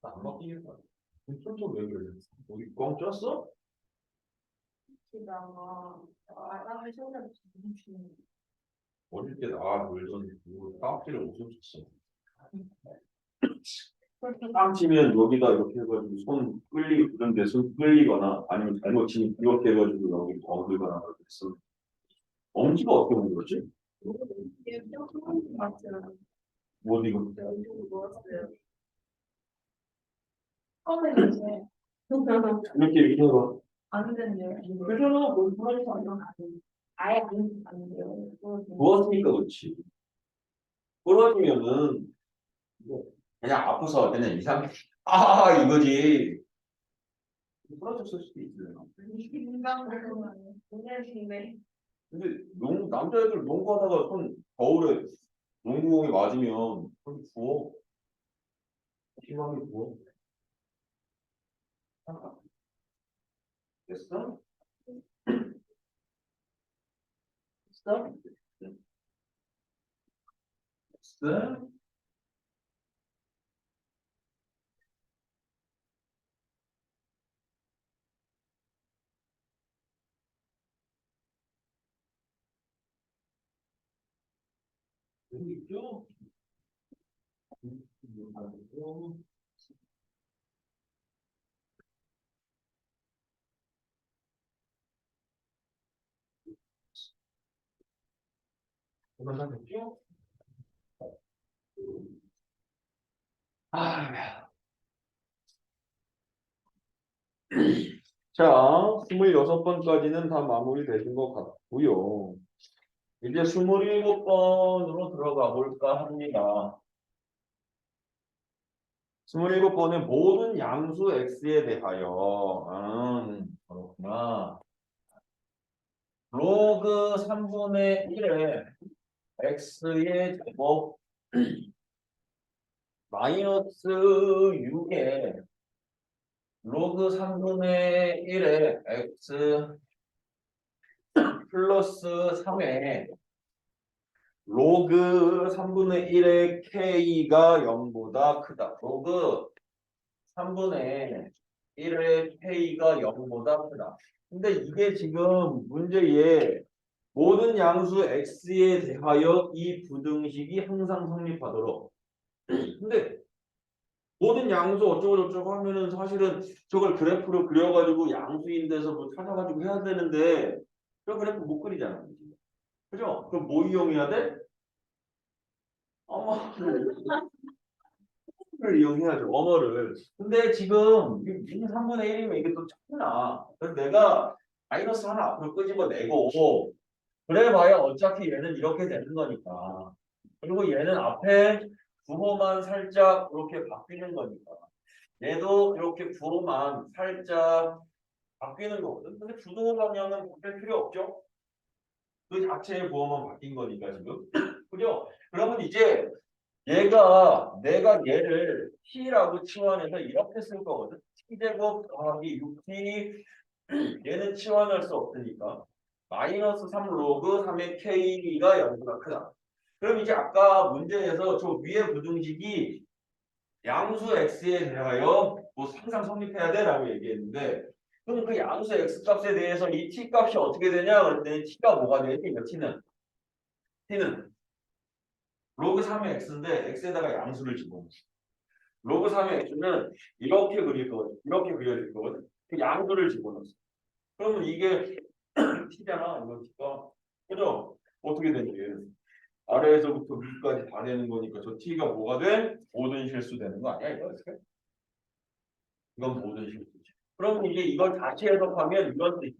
또안 바뀌겠다. 손톱 왜 그래? 우리 꽝 쪘어? 어릴 때 놀던 땀띠를 엄청 쳤어. 땀 치면 여기다 이렇게 해가지고 손 끌리고 그런데 손 끌리거나 아니면 잘못 치면 이렇게 해가지고 여기 엉들거나 그랬어. 엄지가 어떻게 만들었지? 못 이거. 이렇게 해봐. 안 된대요. 그잖아. 뭘 부러지면 안 돼. 아예 안 돼요. 부었으니까 그렇지. 부러지면은 그냥 아파서 그냥 이상 이거지. 부러졌을 수도 있어요. 근데 남자애들 농구하다가 손 겨울에 농구공이 맞으면 손이 부어. 심하게 부어. 됐어? x 여기 있죠? 됐죠? 아, 자, 26번까지는 다 마무리되신 것 같고요. 이제 27번으로 들어가 볼까 합니다. 27번의 모든 양수 x에 대하여 그렇구나. 로그 3분의 1에 x의 제곱 마이너스 6에 로그 3분의 1에 x 플러스 3에 로그 3분의 1의 k가 0보다 크다. 로그 3분의 1의 k가 0보다 크다. 근데 이게 지금 문제에 모든 양수 x에 대하여 이 부등식이 항상 성립하도록. 근데 모든 양수 어쩌고 저쩌고 하면은 사실은 저걸 그래프로 그려가지고 양수인 데서 뭐 찾아가지고 해야 되는데 저 그래프 못 그리잖아. 그죠? 그럼 뭐 이용해야 돼? 어머를 이용해야죠. 어머를. 근데 지금 3분의 1이면 이게 또 작구나. 그래서 내가 마이너스 하나 앞으로 끄집어내고 그래 봐야 어차피 얘는 이렇게 되는 거니까. 그리고 얘는 앞에 부호만 살짝 이렇게 바뀌는 거니까. 얘도 이렇게 부호만 살짝 바뀌는 거거든. 근데 부호 방향은 바뀔 필요 없죠. 그 자체의 부호만 바뀐 거니까 지금. 그죠? 그러면 이제 내가 얘를 t라고 치환해서 이렇게 쓸 거거든. t제곱 더하기 6t 얘는 치환할 수 없으니까 마이너스 3 로그 3의 k가 0보다 크다. 그럼 이제 아까 문제에서 저 위에 부등식이 양수 x에 대하여 뭐 항상 성립해야 돼라고 얘기했는데 그럼 그 양수 x 값에 대해서 이 t 값이 어떻게 되냐 그랬더니 t가 뭐가 되지? 이거 t는 로그 3의 x인데 x에다가 양수를 집어넣어. 로그 3의 x는 이렇게 그릴 거거든. 이렇게 그려질 거거든. 그 양수를 집어넣어. 그러면 이게 t잖아. 이거 t가. 그죠? 어떻게 되지? 아래에서부터 위까지 다 되는 거니까 저 t가 뭐가 돼? 모든 실수 되는 거 아니야? 이건 모든 실수지. 그럼 이제 이걸 다시 해석하면 이런 뜻이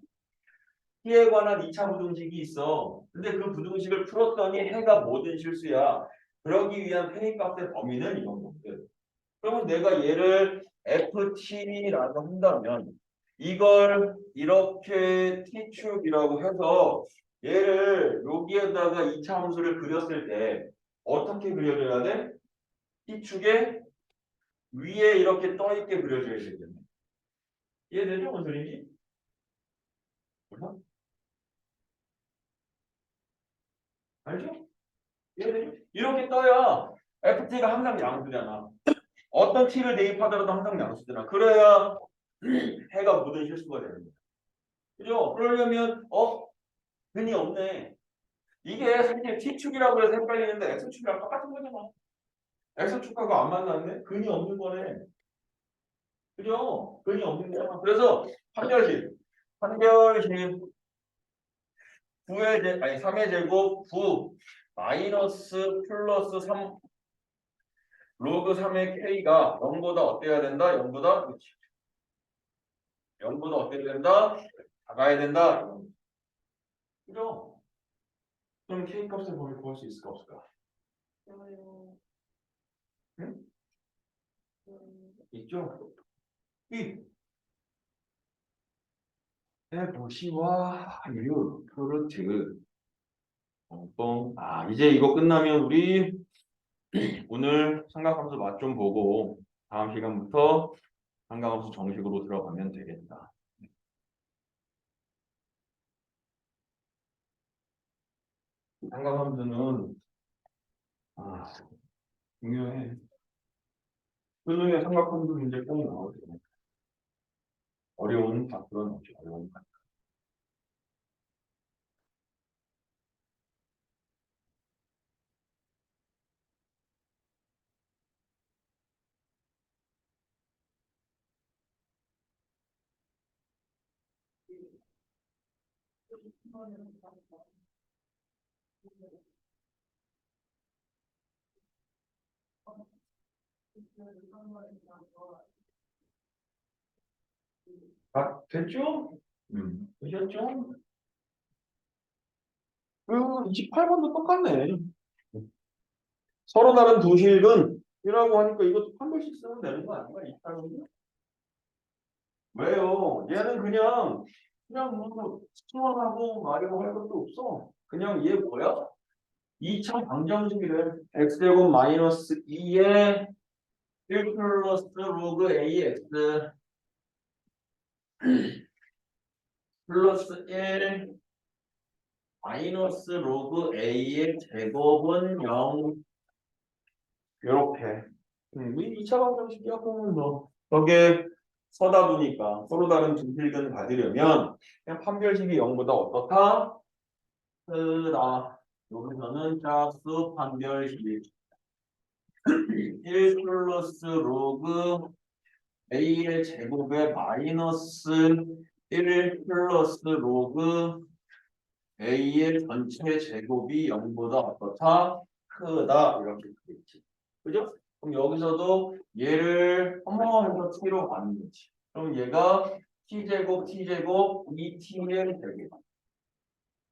t에 관한 2차 부등식이 있어. 근데 그 부등식을 풀었더니 해가 모든 실수야. 그러기 위한 회의 값의 범위는 이런 거거든. 그러면 내가 얘를 ft라고 한다면 이걸 이렇게 t축이라고 해서 얘를 여기에다가 2차 함수를 그렸을 때 어떻게 그려줘야 돼? t축에 위에 이렇게 떠있게 그려줘야 되겠네. 이해되죠? 무슨 소리인지? 몰라? 알죠? 이해되죠? 이렇게 떠야 ft가 항상 양수잖아. 어떤 t를 대입하더라도 항상 양수잖아. 그래야 해가 모든 실수가 되는 거야. 그죠? 그러려면 근이 없네. 이게 사실 t축이라고 해서 헷갈리는데 x축이랑 똑같은 거잖아. x축하고 안 만났네? 근이 없는 거네. 그죠? 근이 없는 거잖아. 그래서 판별식 3의 제곱 9 마이너스 플러스 3 로그 3의 k가 0보다 어때야 된다? 0보다 그렇지. 0보다 어때야 된다? 작아야 된다. 그죠? 그럼 k 값을 구할 수 있을까 없을까? 응? 있죠? 이 해보시와 유 프로트 뻥뻥. 이제 이거 끝나면 우리 오늘 삼각함수 맛 좀 보고 다음 시간부터 삼각함수 정식으로 들어가면 되겠다. 삼각함수는 중요해. 수능에 삼각함수 문제 꼭 나오죠. 어려운 답들은 없죠. 어려운 답. 됐죠? 되셨죠? 그 28번도 똑같네. 서로 다른 두 실근 이라고 하니까 이것도 한 번씩 쓰면 되는 거 아닌가? 28번도? 왜요? 얘는 그냥 뭐 수학하고 말이고 할 것도 없어. 그냥 얘 뭐야? 2차 방정식이래. x제곱 마이너스 2에 1 플러스 로그 ax 플러스 1 마이너스 로그 a의 제곱은 0 이렇게. 이 2차 방정식이야. 그러면 뭐 저게 서다 보니까 서로 다른 두 실근 가지려면 그냥 판별식이 0보다 어떻다? 크다. 여기서는 짝수 판별식 1 플러스 로그 a의 제곱에 마이너스 1 플러스 로그 a의 전체 제곱이 0보다 어떻다? 크다. 이렇게 되겠지. 그죠? 그럼 여기서도 얘를 한번 해서 t로 가는 거지. 그럼 얘가 t제곱 t제곱 2t의 제곱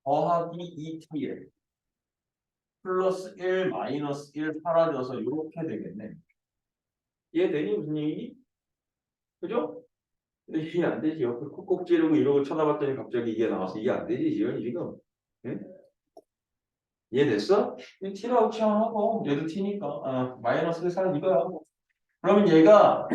더하기 2t의 플러스 1 마이너스 1 사라져서 이렇게 되겠네. 이해되니 무슨 얘기니? 그죠? 근데 이해 안 되지. 옆에 콕콕 찌르고 이러고 쳐다봤더니 갑자기 이게 나와서 이해 안 되지, 지연이 지금. 응? 이해됐어? t라고 치환하고 얘도 t니까 마이너스 1 사는 이거야. 그러면 얘가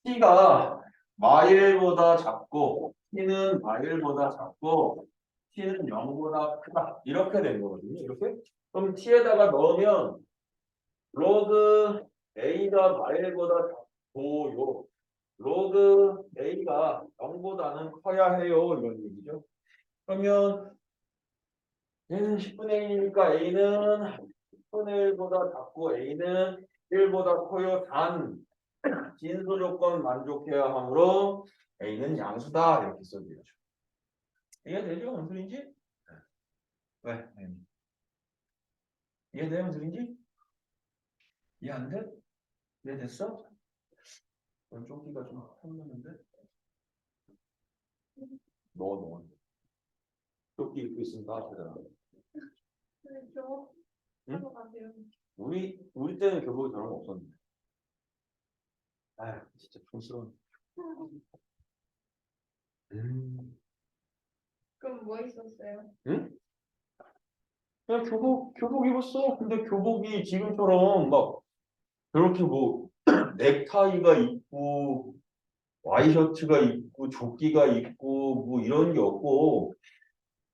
t가 마일보다 작고 t는 마일보다 작고 t는 0보다 크다. 이렇게 된 거거든요. 이렇게. 그럼 t에다가 넣으면 로그 a가 마일보다 작고요. 로그 a가 0보다는 커야 해요. 이런 얘기죠. 그러면 얘는 10분의 1이니까 a는 10분의 1보다 작고 a는 1보다 커요. 단 진수 조건 만족해야 하므로 a는 양수다. 이렇게 써줘야죠. 이해되죠? 무슨 소리인지? 왜? 이해돼요? 무슨 소리인지? 이해 안 돼? 이해됐어? 조끼가 좀 탐나는데? 너. 조끼 입고 있으면 따뜻하잖아. 그렇죠. 응? 하러 가세요. 우리 때는 교복이 저런 거 없었는데. 아휴, 진짜 촌스러운. 그럼 뭐 있었어요? 응? 그냥 교복 입었어. 근데 교복이 지금처럼 막, 그렇게 뭐, 넥타이가 있고, 와이셔츠가 있고, 조끼가 있고, 뭐 이런 게 없고,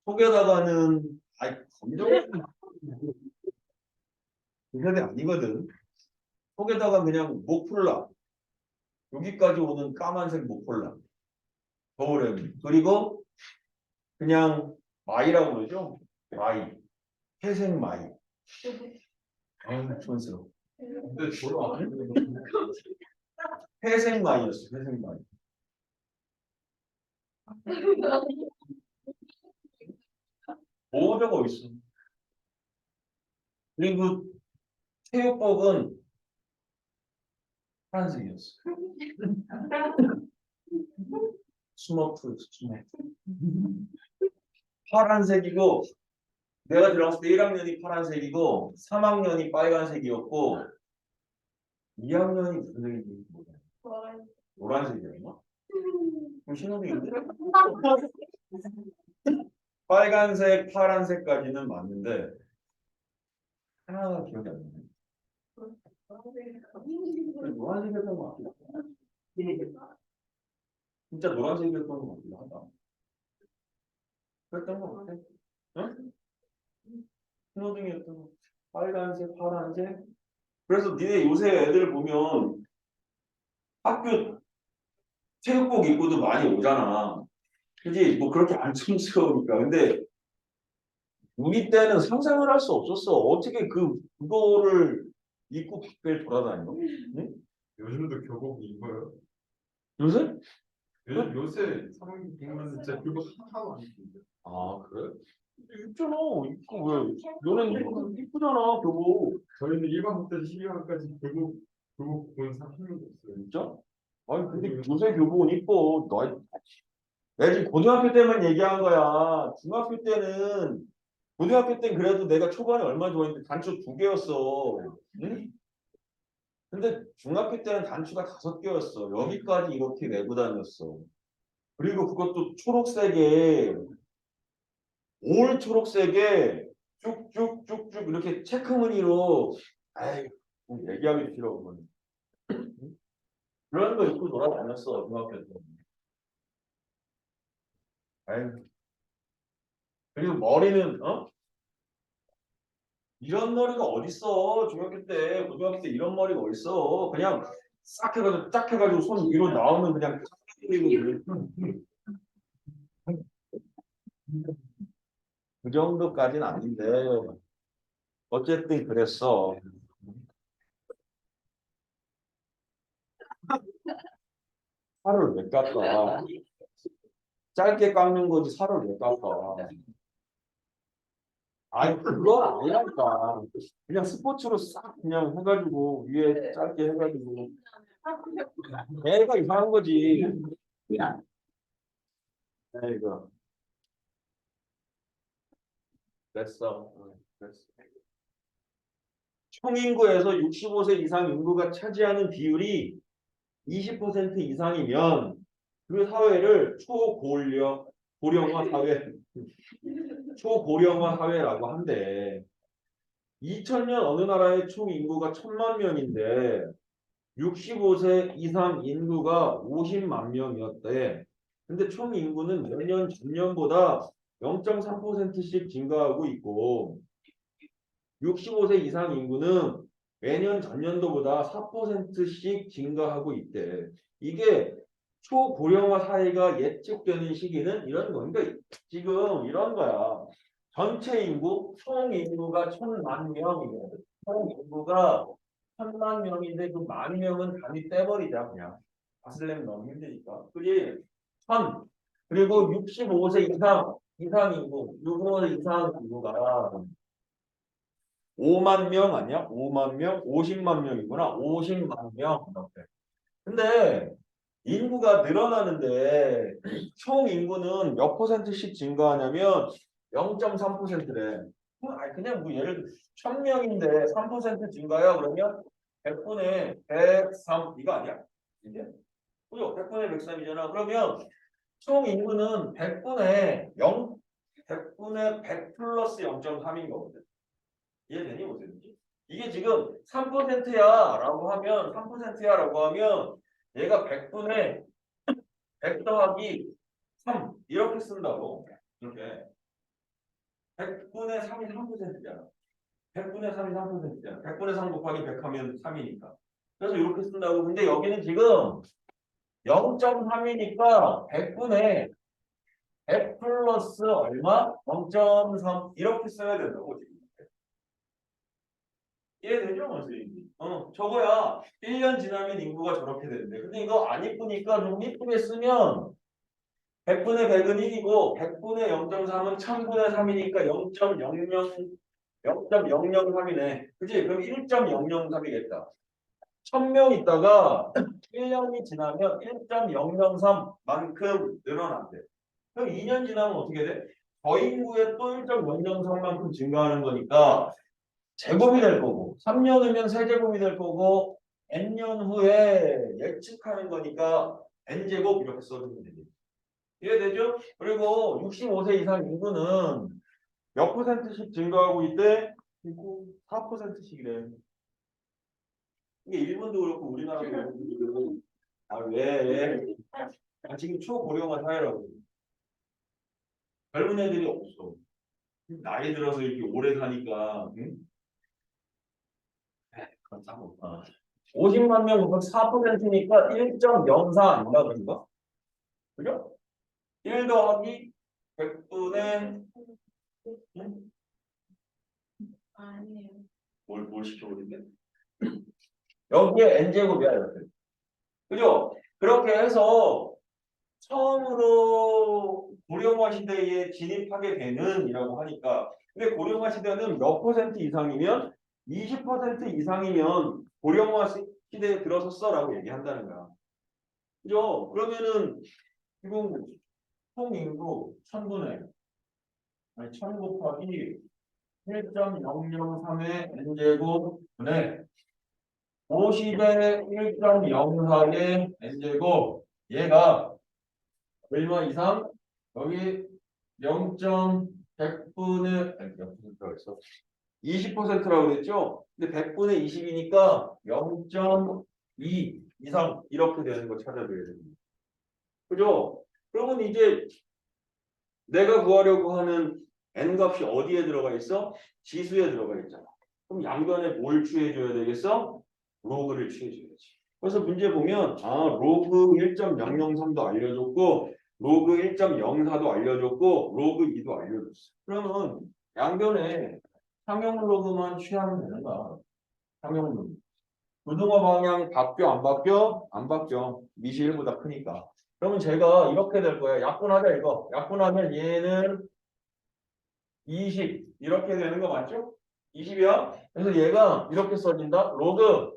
속에다가는, 검정, 그 세대 아니거든. 속에다가 그냥 목폴라, 여기까지 오는 까만색 목폴라, 겨울에는. 그리고 그냥 마이라고 그러죠? 마이, 회색 마이. 촌스러워. 근데 저도 안 회색 마이였어, 회색 마이. 모자가 있어. 그리고 체육복은 파란색이었어. 스머프. 파란색이고, 내가 들어갔을 때 1학년이 파란색이고, 3학년이 빨간색이었고, 2학년이 무슨 색인지 모르겠어. 노란색이었나? 그럼 신호등인데? 빨간색, 파란색까지는 맞는데, 하나가 기억이 안 나네. 노란색이었던 것 같기도 하다. 진짜 노란색이었던 것 같기도 하다. 그랬던 것 같아. 응? 신호등이었던 거. 빨간색, 파란색. 그래서 니네 요새 애들 보면 학교 체육복 입고도 많이 오잖아. 그지? 뭐 그렇게 안 촌스러우니까. 근데 우리 때는 상상을 할 수 없었어. 어떻게 그거를 입고 밖을 돌아다녀? 응? 요즘도 교복 입어요? 요새? 요새 사람 보면 진짜 교복 하나도 안 입는데. 아, 그래? 입잖아. 입고 왜? 너는 이쁘잖아, 교복. 저희는 1반부터 12반까지 교복 본 사람 한 명도 없어요. 진짜? 아니, 근데 요새 교복은 이뻐. 내가 지금 고등학교 때만 얘기한 거야. 중학교 때는, 고등학교 때는 그래도 내가 초반에 얼마나 좋아했는데 단추 2개였어. 응? 근데 중학교 때는 단추가 5개였어. 여기까지 이렇게 내고 다녔어. 그리고 그것도 초록색에, 올 초록색에 쭉쭉쭉쭉 이렇게 체크무늬로, 아이, 얘기하기 싫어, 그건. 그런 거 입고 돌아다녔어, 중학교 때. 아이, 그리고 머리는, 어? 이런 머리가 어딨어, 중학교 때, 고등학교 때 이런 머리가 어딨어. 그냥 싹 해가지고, 딱 해가지고 손 위로 나오면 그냥, 그 정도까지는 아닌데, 어쨌든 그랬어. 살을 왜 깎아? 짧게 깎는 거지 살을 왜 깎아? 아니 그거 아니라니까. 그냥 스포츠로 싹 그냥 해가지고 위에 짧게 해가지고 애가 이상한 거지. 애가 됐어. 됐어. 총인구에서 65세 이상 인구가 차지하는 비율이 20% 이상이면 그 사회를 고령화 사회, 초고령화 사회라고 한대. 2000년 어느 나라의 총 인구가 1000만 명인데 65세 이상 인구가 50만 명이었대. 근데 총 인구는 매년 전년보다 0.3%씩 증가하고 있고 65세 이상 인구는 매년 전년도보다 4%씩 증가하고 있대. 이게 초고령화 사회가 예측되는 시기는 이런 거. 그러니까 지금 이런 거야. 전체 인구, 총 인구가 1000만 명이거든. 총 인구가 1000만 명인데 그 10,000명은 단위 떼버리자 그냥. 다스려면 너무 힘드니까. 그지? 1000. 그리고 65세 이상 인구, 65세 이상 인구가 5만 명 아니야? 5만 명? 50만 명이구나. 50만 명. 이렇게. 근데 인구가 늘어나는데 총 인구는 몇 퍼센트씩 증가하냐면 0.3%래. 아니 그냥 뭐 예를 들어 1000명인데 3% 증가야 그러면 100분의 103 이거 아니야? 이게? 그죠? 100분의 103이잖아. 그러면 총 인구는 100분의 100 플러스 0.3인 거거든. 이해되니 무슨 지 이게 지금 3%야 라고 하면 3%야 라고 하면 얘가 100분의 100 더하기 3 이렇게 쓴다고. 이렇게 100분의 3이 3%잖아. 100분의 3이 3%잖아. 100분의 3 곱하기 100 하면 3이니까. 그래서 이렇게 쓴다고. 근데 여기는 지금 0.3이니까 100분의 100 플러스 얼마? 0.3 이렇게 써야 된다고 지금. 이해되죠, 선생님? 저거야. 1년 지나면 인구가 저렇게 되는데. 근데 이거 안 이쁘니까 좀 이쁘게 쓰면 100분의 100은 1이고 100분의 0.3은 1000분의 3이니까 0.003이네. 그치? 그럼 1.003이겠다. 1000명 있다가 1년이 지나면 1.003만큼 늘어난대. 그럼 2년 지나면 어떻게 돼? 저인구의 또 1.003만큼 증가하는 거니까 제곱이 될 거고 3년 후면 세제곱이 될 거고 n년 후에 예측하는 거니까 n제곱 이렇게 써주면 되겠지. 이해되죠? 그리고 65세 이상 인구는 몇 퍼센트씩 증가하고 있대? 4%씩이래. 이게 일본도 그렇고 우리나라도 그렇고 지금 왜? 지금 초고령화 사회라고. 젊은 애들이 없어. 나이 들어서 이렇게 오래 사니까, 응? 그렇다고. 50만 명 곱하기 4%니까 1.04 아닌가, 그런 거? 그죠? 1 더하기 100분의, 응? 아니에요. 뭘 시켜버린대? 여기에 n제곱이야, 이렇게. 그죠? 그렇게 해서 처음으로 고령화 시대에 진입하게 되는 이라고 하니까. 근데 고령화 시대는 몇 퍼센트 이상이면 20% 이상이면 고령화 시대에 들어섰어라고 얘기한다는 거야. 그죠? 그러면은 지금 총 인구 1000분의 아니 1000 곱하기 1.003의 n제곱 분의 50의 1.04의 n제곱 얘가 얼마 이상? 여기 0.100분의 아니 몇 퍼센트라고 했어? 20%라고 그랬죠? 근데 100분의 20이니까 0.2 이상 이렇게 되는 거 찾아줘야 됩니다. 그죠? 그러면 이제 내가 구하려고 하는 n 값이 어디에 들어가 있어? 지수에 들어가 있잖아. 그럼 양변에 뭘 취해줘야 되겠어? 로그를 취해줘야지. 그래서 문제 보면 로그 1.003도 알려줬고 로그 1.04도 알려줬고 로그 2도 알려줬어. 그러면 양변에 상용 로그만 취하면 되는 거야. 상용 로그. 부등호 방향 바뀌어 안 바뀌어? 안 바뀌어. 미시 1보다 크니까. 그러면 제가 이렇게 될 거예요. 약분하자 이거. 약분하면 얘는 20 이렇게 되는 거 맞죠? 20이야. 그래서 얘가 이렇게 써진다. 로그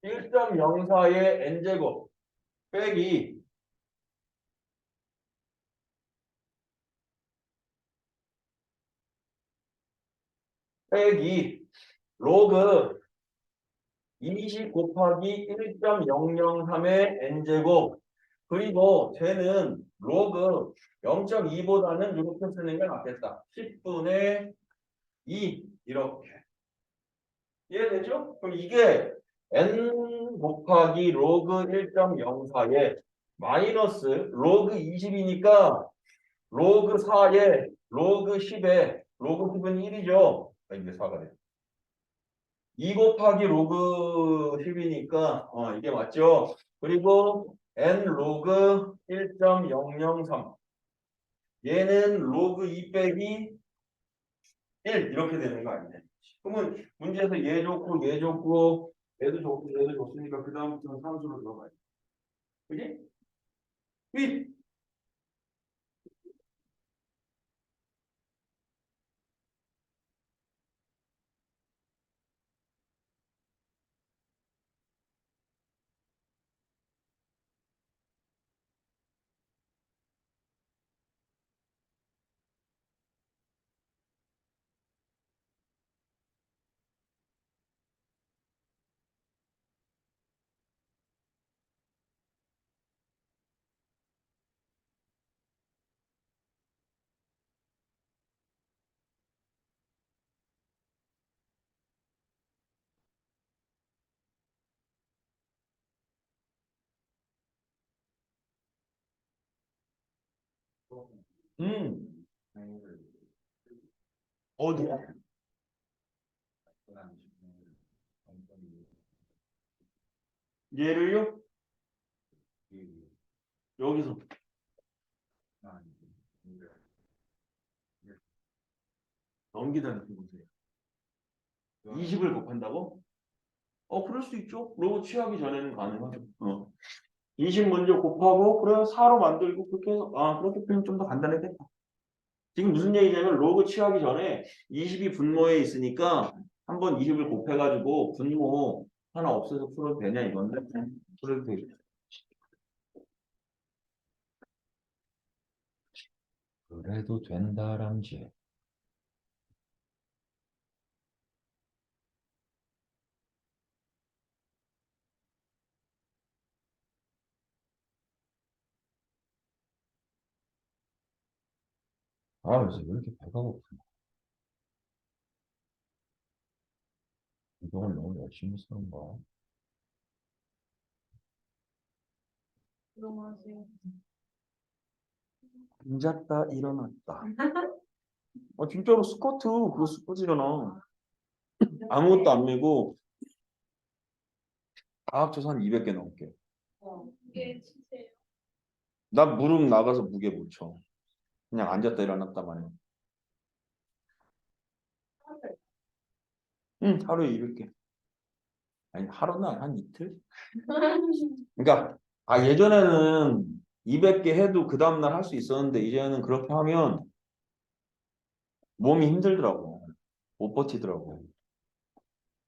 1.04의 n제곱 빼기 로그 20 곱하기 1.003의 n제곱 그리고 쟤는 로그 0.2보다는 이렇게 쓰는 게 낫겠다. 10분의 2 이렇게 이해되죠? 그럼 이게 n 곱하기 로그 1.04에 마이너스 로그 20이니까 로그 4에 로그 10에 로그 10은 1이죠. 이게 4가 돼. 2 곱하기 로그 10이니까 이게 맞죠? 그리고 n 로그 1.003 얘는 로그 2 빼기 1 이렇게 되는 거 아니냐. 그러면 문제에서 얘 좋고 얘 좋고 얘도 좋고 얘도 좋으니까 그 다음부터는 상수로 들어가요. 그지? 윗! 음. 어디야? 얘를요? 여기서 넘기다는 보세요. 20을 곱한다고? 그럴 수 있죠. 로고 취하기 전에는 가능하죠. 20 먼저 곱하고 그래 4로 만들고 그렇게 해서 그렇게 표현 좀 더 간단하겠다. 지금 무슨 얘기냐면 로그 취하기 전에 20이 분모에 있으니까 한번 20을 곱해가지고 분모 하나 없애서 풀어도 되냐 이건데 풀어도 되겠다. 그래도 된다람쥐. 그래서 왜 이렇게 배가 고프냐. 이동을 너무 열심히 쓰는 거야. 너무하세요. 앉았다 일어났다. 진짜로 스쿼트 그거 스쿼트잖아. 아무것도 안 메고 다 합쳐서 한 200개 넘게. 이게 진짜예요. 나 무릎 나가서 무게 못 쳐. 그냥 앉았다 일어났다만 해. 응, 하루에 200개. 아니, 하루는 아니, 한 이틀? 그러니까, 예전에는 200개 해도 그 다음날 할 수 있었는데, 이제는 그렇게 하면 몸이 힘들더라고. 못 버티더라고.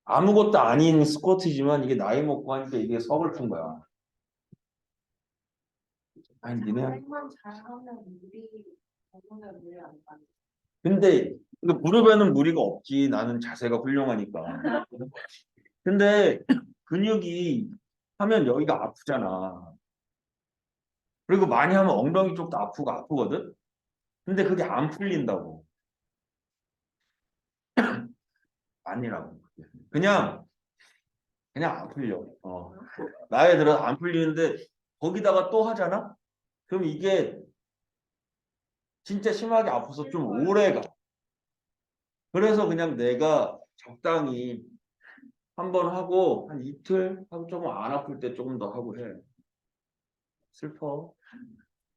아무것도 아닌 스쿼트지만 이게 나이 먹고 하니까 이게 서글픈 거야. 아니, 니네. 살만 잘하면 몸에 무리 안 가요. 근데, 무릎에는 무리가 없지. 나는 자세가 훌륭하니까. 근데, 근육이 하면 여기가 아프잖아. 그리고 많이 하면 엉덩이 쪽도 아프고 아프거든? 근데 그게 안 풀린다고. 아니라고. 그냥, 그냥 안 풀려. 나이 들어 안 풀리는데, 거기다가 또 하잖아? 그럼 이게 진짜 심하게 아파서 좀 오래 가. 그래서 그냥 내가 적당히 한 번 하고, 한 이틀 하고 조금 안 아플 때 조금 더 하고 해. 슬퍼.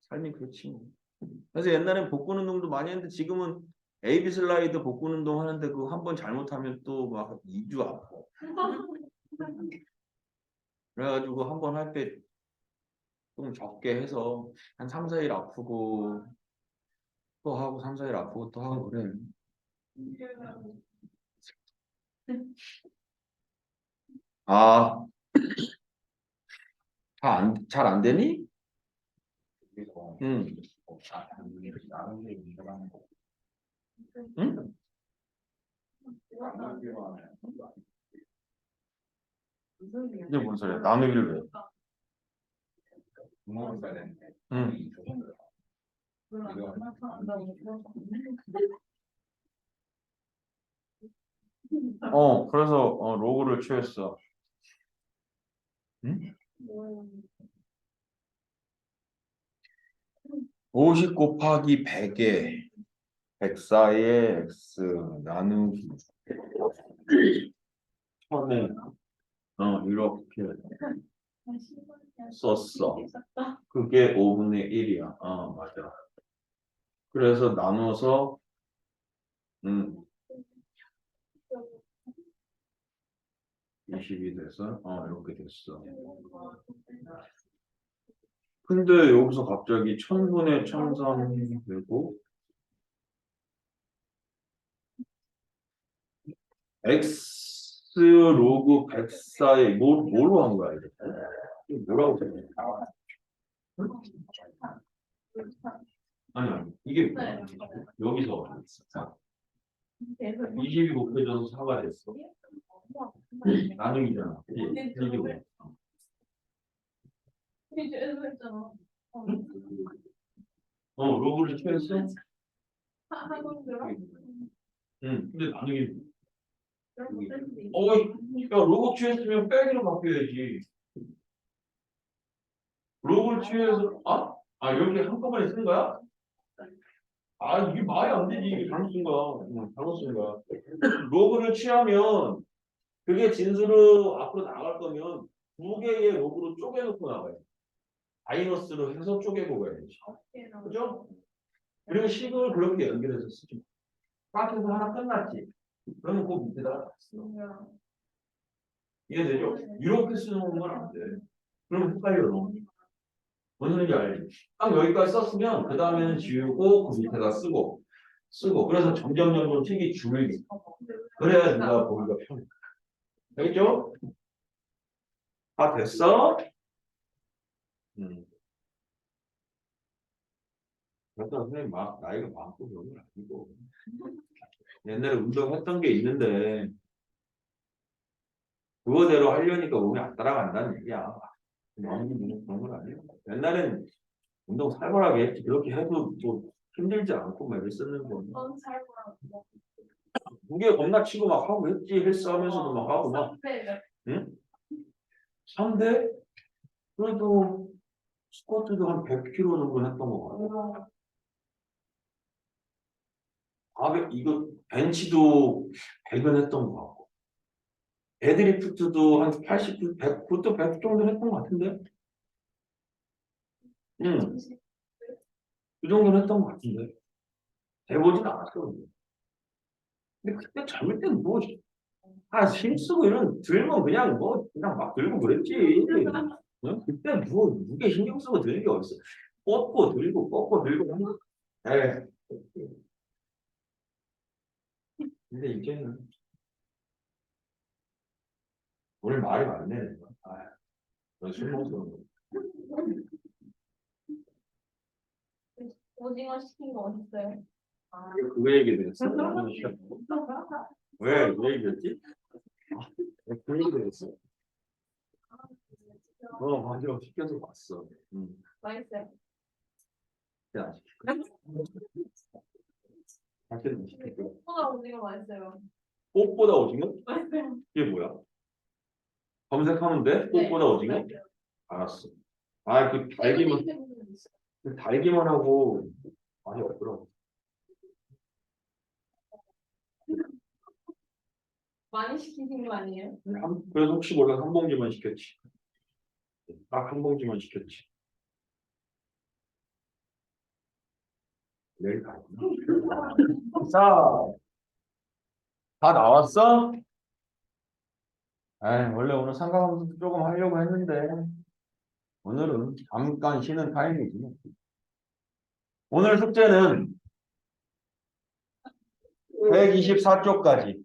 삶이 그렇지 뭐. 그래서 옛날엔 복근 운동도 많이 했는데 지금은 AB 슬라이드 복근 운동 하는데 그거 한 번 잘못하면 또 막 2주 아파. 그래가지고 한 번 할 때 좀 적게 해서 한 3, 4일 아프고 또 하고 3, 4일 아프고 또 하고 그래. 아, 잘 안 되니? 응. 응? 이게 뭔 소리야? 남의 일을 왜? 응. 그래서 로고를 취했어. 응? 50 곱하기 100에 104의 x 나누기 처음에 이렇게 썼어. 그게 5분의 1이야. 맞아. 그래서 나눠서 20이 돼서 이렇게 됐어. 근데 여기서 갑자기 1000분의 1003이 되고 x 로그 104에 뭐로 한 거야 이게? 이게 뭐라고 돼? 아니 이게 뭐야? 여기서 20이 곱해져서 4가 됐어. 나누기잖아. 이게 뭐야? 로그를 취했어? 근데 나누기 야 로그 취했으면 빼기로 바뀌어야지. 로그를 취해서 이렇게 한꺼번에 쓴 거야? 이게 말이 안 되지. 이게 잘못 쓴 거야. 잘못 쓴 거야. 로그를 취하면 그게 진수로 앞으로 나갈 거면 두 개의 로그로 쪼개놓고 나가요. 마이너스로 해서 쪼개고 가야지. 그죠? 그리고 식을 그렇게 연결해서 쓰지. 딱 해서 하나 끝났지. 그러면 그 밑에다가 써. 이해되죠? 이렇게 쓰는 건 안 돼. 그럼 헷갈려. 너. 무슨 소리인지 알지? 딱 여기까지 썼으면 그 다음에는 지우고 그 밑에다 쓰고 그래서 점점 책이 줄기. 그래야 네가 보기가 편해. 알겠죠? 다 됐어? 그렇다 선생님 막 나이가 많고 그런 건 아니고 옛날에 운동했던 게 있는데 그거대로 하려니까 몸이 안 따라간다는 얘기야. 그런 건 아니에요. 옛날엔 운동 살벌하게 했지. 그렇게 해도 뭐 힘들지 않고 막 이랬었는 거. 무게 겁나 치고 막 하고 했지. 헬스 하면서도 막 하고 막. 응? 3대? 그래도 스쿼트도 한 100kg 정도 했던 거 같아. 이거 벤치도 100은 했던 것 같고 데드리프트도 한 80, 100, 그것도 100 정도 했던 것 같은데? 응, 그 정도는 했던 것 같은데. 해보진 않았어. 근데 그때 젊을 때는 뭐, 힘쓰고 이런 들면 그냥 그냥 막 들고 그랬지. 응? 그때 무게 신경 쓰고 드는 게 어딨어. 뻗고 들고. 에이. 근데 이제는 오늘 말이 많네. 술 먹어서. 오징어 시킨 거 어딨어요? 아, 그거 얘기했어. 왜 얘기했지? 그 얘기했어. 맞아. 시켜서 봤어. 맛있어요. 야, 밖에서 시켰어. 꽃보다 오징어 맛있어요. 꽃보다 오징어? 맛있어요. 이게 뭐야? 검색하면 돼? 네. 꽃보다 오징어? 알았어. 그 달기만 하고 많이 없더라고. 많이 시키신 거 아니에요? 그래서 혹시 몰라 한 봉지만 시켰지. 딱 한 봉지만 시켰지. 내일 가. 자, 다 나왔어? 원래 오늘 삼각함수 조금 하려고 했는데 오늘은 잠깐 쉬는 타임이지. 오늘 숙제는 124쪽까지.